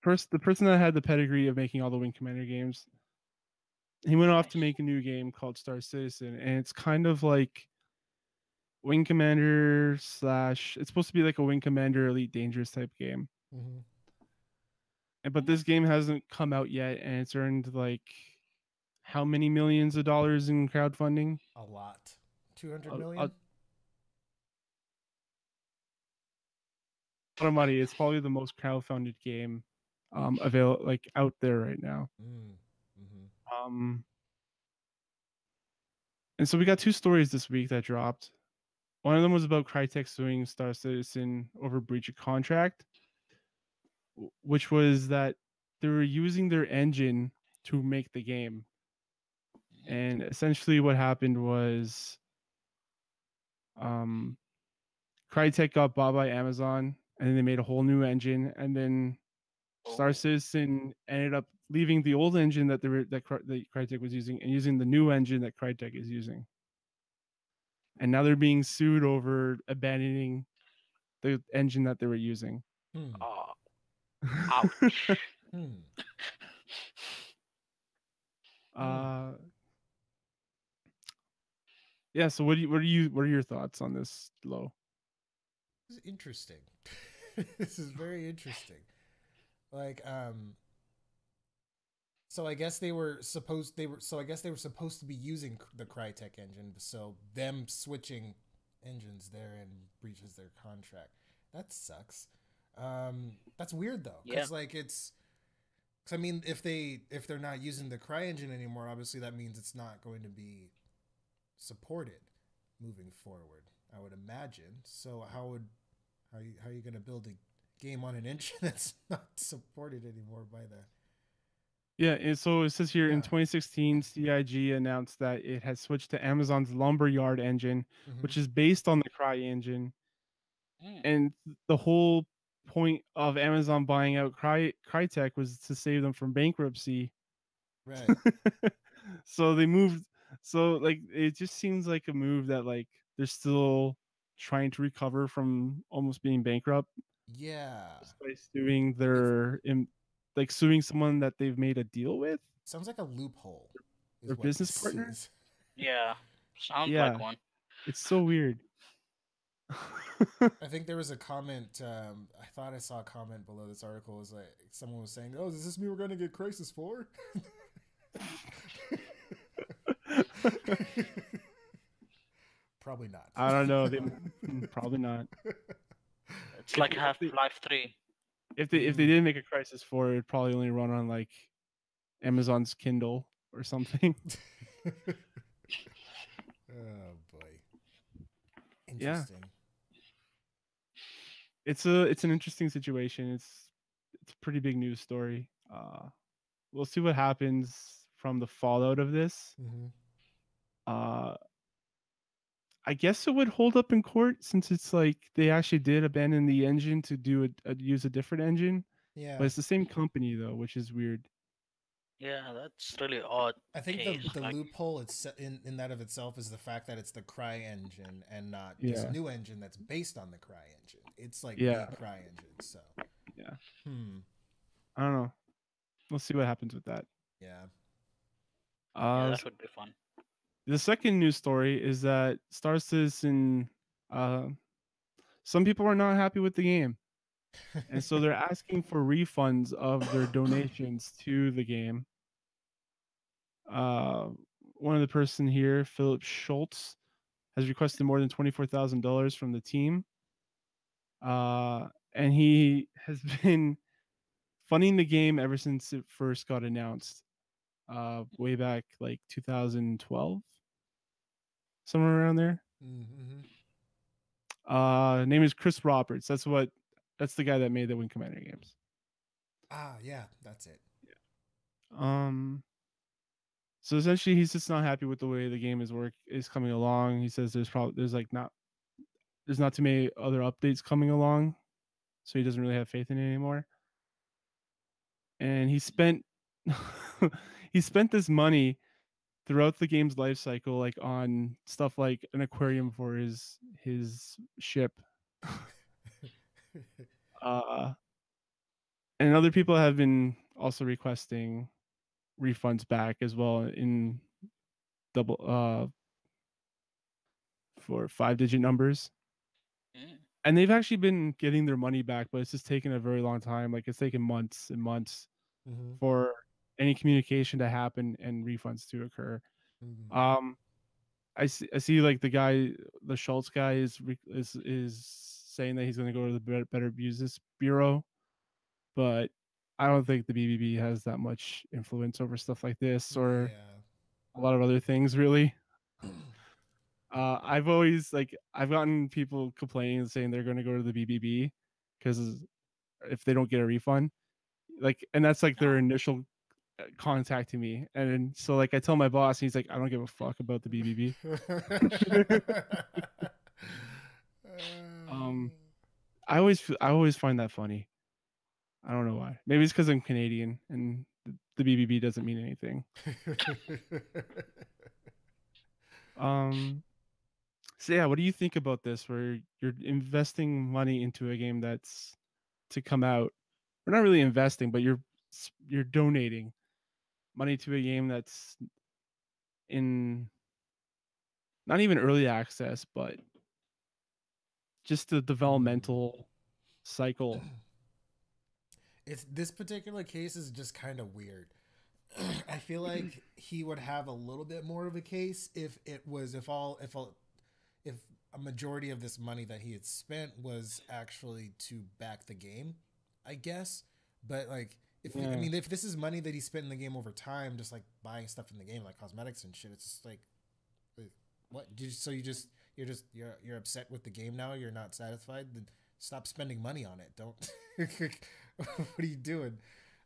Speaker 2: first the person that had the pedigree of making all the Wing Commander games, he went off to
Speaker 1: nice.
Speaker 2: make a new game called Star Citizen, and it's kind of like Wing Commander slash. It's supposed to be like a Wing Commander Elite Dangerous type game,
Speaker 3: Mm-hmm.
Speaker 2: but this game hasn't come out yet, and it's earned like how many millions of dollars in crowdfunding?
Speaker 3: A lot. 200
Speaker 2: A, a
Speaker 3: million?
Speaker 2: lot of money. It's probably the most crowdfunded game available like out there right now.
Speaker 3: Mm. Mm-hmm.
Speaker 2: Um, and so we got two stories this week that dropped. One of them was about Crytek suing Star Citizen over breach of contract, which was that they were using their engine to make the game.
Speaker 1: Mhm.
Speaker 2: And essentially, what happened was um, Crytek got bought by Amazon, and then they made a whole new engine. And then Star
Speaker 1: Oh,
Speaker 2: Citizen ended up leaving the old engine that that Crytek was using and using the new engine that Crytek is using. And now they're being sued over abandoning the engine that they were using.
Speaker 3: Hmm.
Speaker 1: oh, ouch.
Speaker 3: Hmm. Hmm.
Speaker 2: uh, yeah. So what are your thoughts on this, Low?
Speaker 3: This is interesting. This is very interesting. Like, so I guess they were supposed to be using the Crytek engine, so them switching engines there and breaches their contract. That sucks. That's weird though,
Speaker 1: Yeah,
Speaker 3: because like it's. Cause I mean, if they're not using the Cry engine anymore, obviously that means it's not going to be supported moving forward. I would imagine. So how are you going to build a game on an engine that's not supported anymore by the?
Speaker 2: Yeah, and so it says here in
Speaker 3: Yeah.
Speaker 2: 2016, CIG announced that it had switched to Amazon's Lumberyard engine,
Speaker 3: Mm-hmm.
Speaker 2: which is based on the Cry engine.
Speaker 1: mm,
Speaker 2: And the whole point of Amazon buying out Crytek was to save them from bankruptcy.
Speaker 3: Right.
Speaker 2: So they moved. So like it just seems like a move that like they're still trying to recover from almost being bankrupt
Speaker 3: Yeah.
Speaker 2: just by suing
Speaker 3: It
Speaker 2: like suing someone that they've made a deal with,
Speaker 3: sounds like a loophole, is
Speaker 2: their
Speaker 3: what
Speaker 2: business
Speaker 3: this
Speaker 2: partner.
Speaker 3: is.
Speaker 1: yeah. Sounds like
Speaker 2: Yeah,
Speaker 1: one.
Speaker 2: it's so weird.
Speaker 3: I think there was a comment. I thought I saw a comment below this article. It was like someone was saying, "Oh, does this mean we're going to get Crisis 4?" Probably not.
Speaker 2: I don't know. They probably not.
Speaker 1: It's
Speaker 2: If
Speaker 1: like
Speaker 2: they, if they
Speaker 1: Half-Life 3.
Speaker 2: if they
Speaker 3: Mm.
Speaker 2: did make a Crisis 4, it'd probably only run on like Amazon's Kindle or something.
Speaker 3: Oh boy,
Speaker 2: Yeah,
Speaker 3: interesting.
Speaker 2: it's an interesting situation. It's a pretty big news story. We'll see what happens from the fallout of this.
Speaker 3: Hmm.
Speaker 2: Uh, I guess it would hold up in court since it's like they actually did abandon the engine to use a different engine, but
Speaker 3: Yeah,
Speaker 2: it's the same company though, which is weird.
Speaker 1: Yeah, that's really odd
Speaker 3: I think the
Speaker 1: case.
Speaker 3: the
Speaker 1: Like,
Speaker 3: loophole it's in that of itself is the fact that it's the Cry engine and not this
Speaker 2: Yeah,
Speaker 3: new engine that's based on the Cry engine. It's like the
Speaker 2: yeah,
Speaker 3: Cry engine. So,
Speaker 2: yeah.
Speaker 3: hmm,
Speaker 2: I don't know. We'll see what happens with that.
Speaker 3: yeah.
Speaker 1: yeah,
Speaker 2: Uh,
Speaker 1: that would be fun.
Speaker 2: the second news story is that Star Citizen, uh, some people are not happy with the game, and so they're asking for refunds of their donations to the game. Uh, one of the person here, Philip Schultz, has requested more than $24,000 from the team. And he has been funding the game ever since it first got announced, way back like 2012, somewhere around there.
Speaker 3: Mm-hmm.
Speaker 2: Name is Chris Roberts. That's the guy that made the Wing Commander games.
Speaker 3: Ah, yeah, that's it.
Speaker 2: Um, so essentially, he's just not happy with the way the game is coming along. He says there's not too many other updates coming along, so he doesn't really have faith in it anymore. And he spent this money throughout the game's life cycle, like on stuff like an aquarium for his ship. uh, and other people have been also requesting refunds back as well in double for 5-digit numbers.
Speaker 1: Mm.
Speaker 2: And they've actually been getting their money back, but it's just taken a very long time. Like it's taken months and months
Speaker 3: Mm-hmm.
Speaker 2: for any communication to happen and refunds to occur.
Speaker 3: Mm-hmm.
Speaker 2: Um, I see like the Schultz guy is saying that he's going to go to the Better Business Bureau, but I don't think the BBB has that much influence over stuff like this or
Speaker 3: Yeah.
Speaker 2: a lot of other things, really. I've gotten people complaining and saying they're going to go to the BBB because if they don't get a refund, like, and that's like their initial contacting me, and so like I tell my boss, he's like, I don't give a fuck about the BBB. um, I always find that funny. I don't know why. Maybe it's because I'm Canadian and the BBB doesn't mean anything. Um, so yeah, what do you think about this? Where you're investing money into a game that's to come out. We're not really investing, but you're donating money to a game that's in not even early access, but just the
Speaker 3: Hmm.
Speaker 2: developmental cycle.
Speaker 3: It's this particular case is just kind of weird. I feel like he would have a little bit more of a case if it was if a majority of this money that he had spent was actually to back the game, I guess. But like if I
Speaker 2: Yeah,
Speaker 3: mean if this is money that he spent in the game over time, just like buying stuff in the game like cosmetics and shit, it's just like what? So you're upset with the game now? You're not satisfied? Then stop spending money on it. Don't. What are you doing?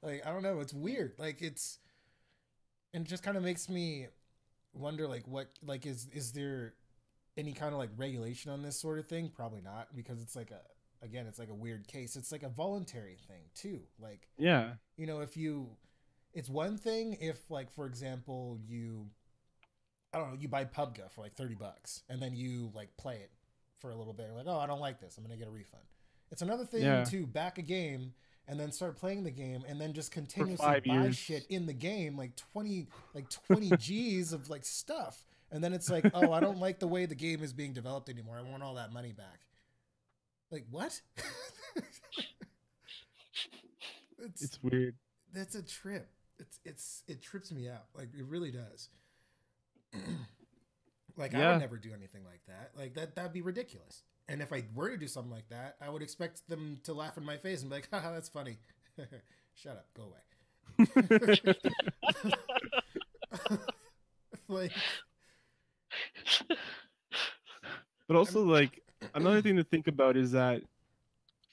Speaker 3: Like I don't know. It's weird. Like it's and it just kind of makes me wonder like what like is there any kind of like regulation on this sort of thing? Probably not because it's like a again it's like a weird case. It's like a voluntary thing too. Like
Speaker 2: yeah,
Speaker 3: if you it's one thing if like for example you I don't know, you buy PUBG for like $30 and then you like play it for a little bit. You're like, oh, I don't like this. I'm gonna get a refund. It's another thing
Speaker 2: yeah.
Speaker 3: to back a game and then start playing the game and then just
Speaker 2: For
Speaker 3: continuously
Speaker 2: five
Speaker 3: buy shit
Speaker 2: years,
Speaker 3: in the game like 20 G's of like stuff. And then it's like, oh, I don't like the way the game is being developed anymore. I want all that money back. Like what? it's
Speaker 2: it's weird.
Speaker 3: that's a trip. It trips me out. Like it really does. Like I would
Speaker 2: Yeah,
Speaker 3: never do anything like that. Like that'd be ridiculous. And if I were to do something like that, I would expect them to laugh in my face and be like, haha, that's funny. Shut up, go away. Like
Speaker 2: but also
Speaker 3: I'm
Speaker 2: like another thing to think about is that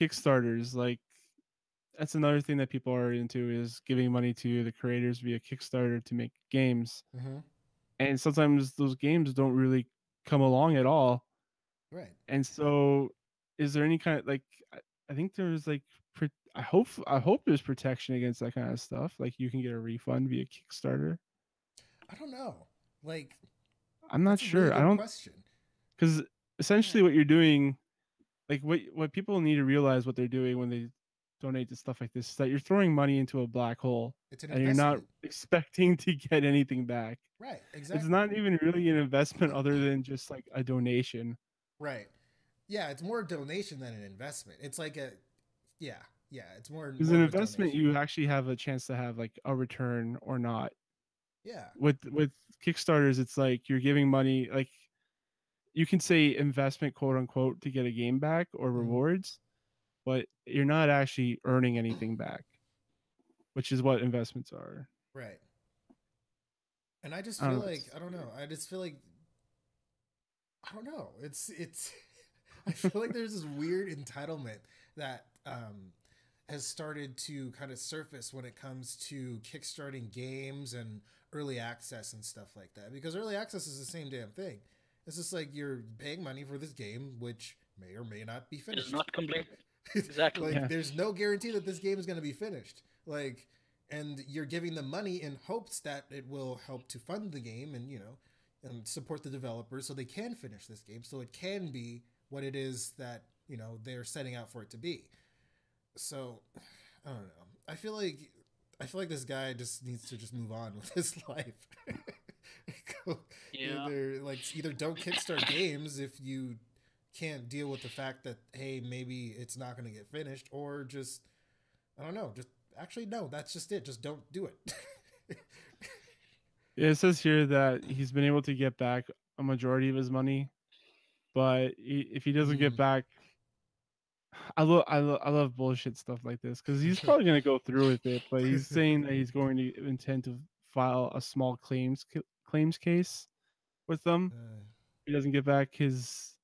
Speaker 2: Kickstarters, like that's another thing that people are into is giving money to the creators via Kickstarter to make games.
Speaker 3: mm-hmm.
Speaker 2: And sometimes those games don't really come along at all.
Speaker 3: Right.
Speaker 2: And so, is there any kind of like? I think there's like, I hope there's protection against that kind of stuff. Like you can get a refund via Kickstarter.
Speaker 3: I don't know. Like
Speaker 2: I'm not
Speaker 3: that's a really
Speaker 2: sure. I
Speaker 3: good
Speaker 2: don't
Speaker 3: question.
Speaker 2: because essentially what you're doing, like what people need to realize what they're doing when they donate to stuff like this is that you're throwing money into a black hole
Speaker 3: It's an
Speaker 2: and you're not
Speaker 3: investment.
Speaker 2: expecting to get anything back.
Speaker 3: Right,
Speaker 2: It's
Speaker 3: exactly.
Speaker 2: not even really an investment other than just like a donation.
Speaker 3: Right. Yeah, it's more a donation than an investment. It's like a yeah, yeah, it's
Speaker 2: Because
Speaker 3: more
Speaker 2: an
Speaker 3: of a
Speaker 2: investment,
Speaker 3: donation.
Speaker 2: you actually have a chance to have like a return or not.
Speaker 3: Yeah.
Speaker 2: With Kickstarters, it's like you're giving money, like you can say investment, quote unquote, to get a game back or
Speaker 3: Mm-hmm.
Speaker 2: rewards, but you're not actually earning anything back, which is what investments are.
Speaker 3: Right. And I just
Speaker 2: I don't
Speaker 3: feel
Speaker 2: know.
Speaker 3: like I don't know. I just feel like I don't know. It's I feel like there's this weird entitlement that has started to kind of surface when it comes to kickstarting games and early access and stuff like that. Because early access is the same damn thing. It's just like you're paying money for this game, which may or may not be
Speaker 1: It's
Speaker 3: finished.
Speaker 1: not complete. Exactly.
Speaker 3: Like,
Speaker 2: Yeah.
Speaker 3: there's no guarantee that this game is going to be finished. Like, and you're giving them money in hopes that it will help to fund the game and and support the developers so they can finish this game, so it can be what it is that they're setting out for it to be. So I don't know. I feel like this guy just needs to just move on with his life.
Speaker 1: Yeah.
Speaker 3: either don't kickstart games if you can't deal with the fact that, hey, maybe it's not going to get finished, or just I don't know, just actually no, that's just it. Just don't do it.
Speaker 2: Yeah, it says here that he's been able to get back a majority of his money, but if he doesn't get
Speaker 3: Mm.
Speaker 2: back, I love bullshit stuff like this because he's probably going to go through with it. But he's saying that he's going to intend to file a small claims case with them.
Speaker 3: uh,
Speaker 2: He doesn't get back his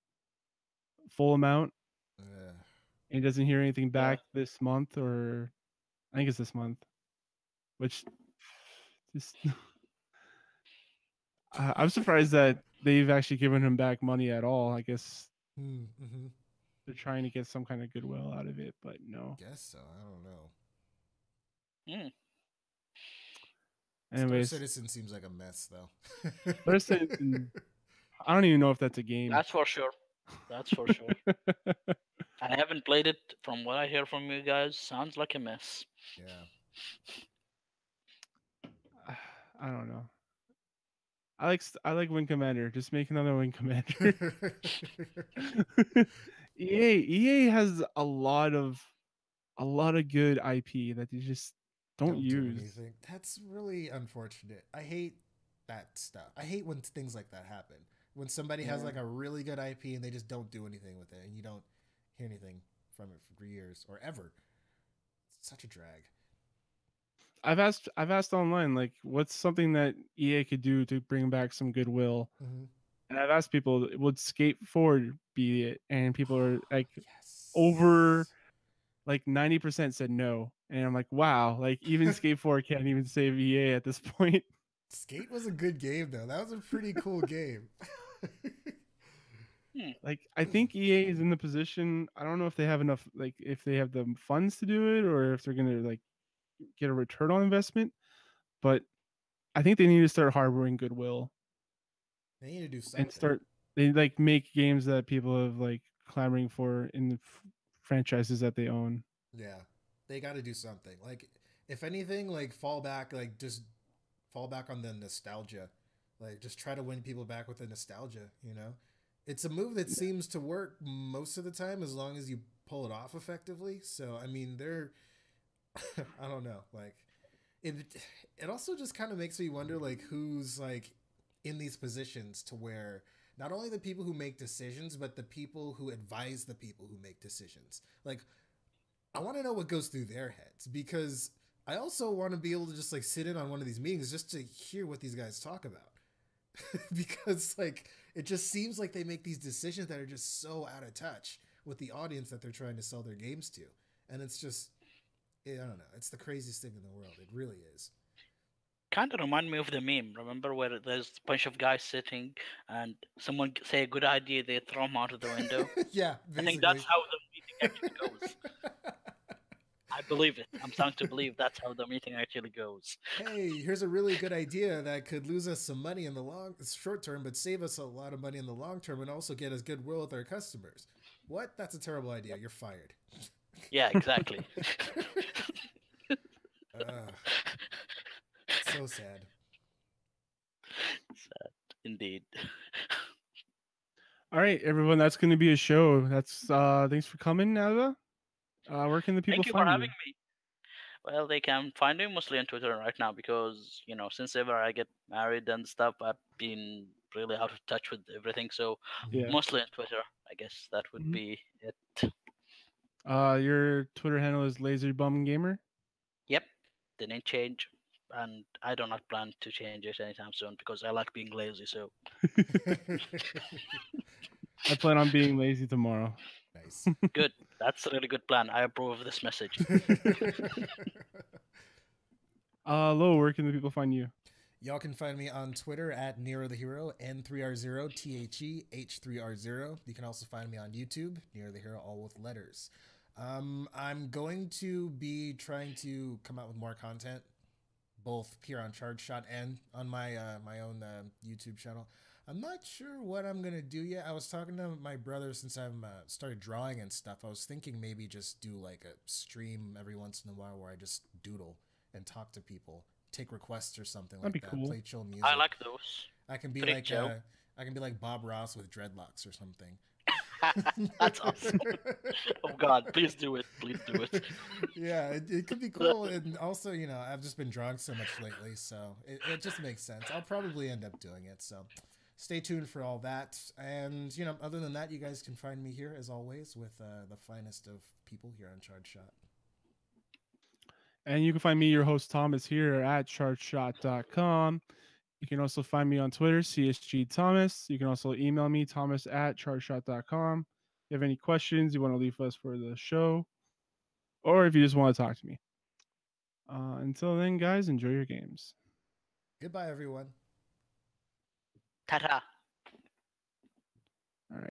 Speaker 2: full amount,
Speaker 3: uh,
Speaker 2: and he doesn't hear anything
Speaker 1: Yeah.
Speaker 2: back this month, or I think it's this month. Which just I'm surprised that they've actually given him back money at all. I guess
Speaker 3: mm-hmm.
Speaker 2: they're trying to get some kind of goodwill out of it, but no.
Speaker 3: Guess so. I don't know.
Speaker 1: Mm.
Speaker 3: Star
Speaker 2: Anyways,
Speaker 3: Citizen seems like a mess, though.
Speaker 2: first, I don't even know if that's a game.
Speaker 1: That's for sure. That's for sure. I haven't played it. From what I hear from you guys, sounds like a mess.
Speaker 3: Yeah.
Speaker 2: I don't know. I like Wing Commander. Just make another Wing Commander. EA has a lot of good IP that they just don't
Speaker 3: Don't do
Speaker 2: use.
Speaker 3: anything. That's really unfortunate. I hate that stuff. I hate when things like that happen. When somebody has
Speaker 1: Yeah.
Speaker 3: like a really good IP and they just don't do anything with it, and you don't hear anything from it for years or ever. It's such a drag.
Speaker 2: I've asked online like what's something that EA could do to bring back some goodwill.
Speaker 3: Mm-hmm.
Speaker 2: And I've asked people, would Skate Forward be it? And people are like over
Speaker 3: Yes.
Speaker 2: like 90% said no. And I'm like, wow, like even Skate Forward can't even save EA at this point.
Speaker 3: Skate was a good game though. That was a pretty cool game.
Speaker 1: Hmm.
Speaker 2: Like I think EA is in the position. I don't know if they have enough, like if they have the funds to do it, or if they're gonna like get a return on investment. But I think they need to start harboring goodwill
Speaker 3: They need to do
Speaker 2: and
Speaker 3: something.
Speaker 2: start. They like make games that people have like clamoring for in the franchises that they own.
Speaker 3: Yeah. They got to do something. Like, if anything, like fall back, like just fall back on the nostalgia. Like, just try to win people back with the nostalgia. It's a move that seems to work most of the time as long as you pull it off effectively. So, I mean, they're, I don't know. Like, it also just kind of makes me wonder, like, who's, like, in these positions to where not only the people who make decisions, but the people who advise the people who make decisions. Like, I want to know what goes through their heads because I also want to be able to just like sit in on one of these meetings just to hear what these guys talk about. Because like it just seems like they make these decisions that are just so out of touch with the audience that they're trying to sell their games to. And it's just I don't know, it's the craziest thing in the world. It really is.
Speaker 1: Kind of remind me of the meme. Remember where there's a bunch of guys sitting and someone say a good idea, they throw them out of the window.
Speaker 3: Yeah,
Speaker 1: I think that's
Speaker 3: basically.
Speaker 1: how the meeting actually goes. I believe it. I'm starting to believe that's how the meeting actually goes.
Speaker 3: Hey, here's a really good idea that could lose us some money in the short term, but save us a lot of money in the long term, and also get us goodwill with our customers. What? That's a terrible idea. You're fired.
Speaker 1: Yeah, exactly.
Speaker 3: uh, so sad.
Speaker 1: Sad, indeed.
Speaker 2: All right, everyone, that's going to be a show. That's thanks for coming, Nava. Where can the people
Speaker 1: Thank you for
Speaker 2: find
Speaker 1: having
Speaker 2: you?
Speaker 1: me. Well, they can find me mostly on Twitter right now because, since ever I get married and stuff, I've been really out of touch with everything. So
Speaker 3: Mhm.
Speaker 2: Yeah.
Speaker 1: mostly on Twitter, I guess that would
Speaker 2: Mhm.
Speaker 1: be it.
Speaker 2: Your Twitter handle is LaserBumGamer.
Speaker 1: Yep, didn't change, and I do not plan to change it anytime soon because I like being lazy. So
Speaker 2: I plan on being lazy tomorrow.
Speaker 3: Nice.
Speaker 1: good. That's a really good plan. I approve of this message.
Speaker 2: Lo, where can the people find you?
Speaker 3: Y'all can find me on Twitter at Nero the Hero, N3R0THEH3R0. You can also find me on YouTube, Nero the Hero, all with letters. I'm going to be trying to come out with more content, both here on Charge Shot and on my own YouTube channel. I'm not sure what I'm gonna do yet. I was talking to my brother since I've started drawing and stuff. I was thinking maybe just do like a stream every once in a while where I just doodle and talk to people, take requests or something
Speaker 2: That'd
Speaker 3: like
Speaker 2: be
Speaker 3: that.
Speaker 2: cool.
Speaker 3: Play chill music.
Speaker 1: I like those.
Speaker 3: I can be
Speaker 1: Freak
Speaker 3: like
Speaker 1: Joe.
Speaker 3: I can be like Bob Ross with dreadlocks or something.
Speaker 1: That's awesome. Oh God, please do it. Please do it.
Speaker 3: Yeah, it could be cool. And also, I've just been drawing so much lately, so it just makes sense. I'll probably end up doing it. So stay tuned for all that. And, other than that, you guys can find me here, as always, with the finest of people here on Charge Shot.
Speaker 2: And you can find me, your host Thomas, here at chargeshot.com. You can also find me on Twitter, CSG Thomas. You can also email me, Thomas at chargeshot.com. If you have any questions you want to leave us for the show, or if you just want to talk to me. Until then, guys, enjoy your games.
Speaker 3: Goodbye, everyone.
Speaker 1: Ta-ta.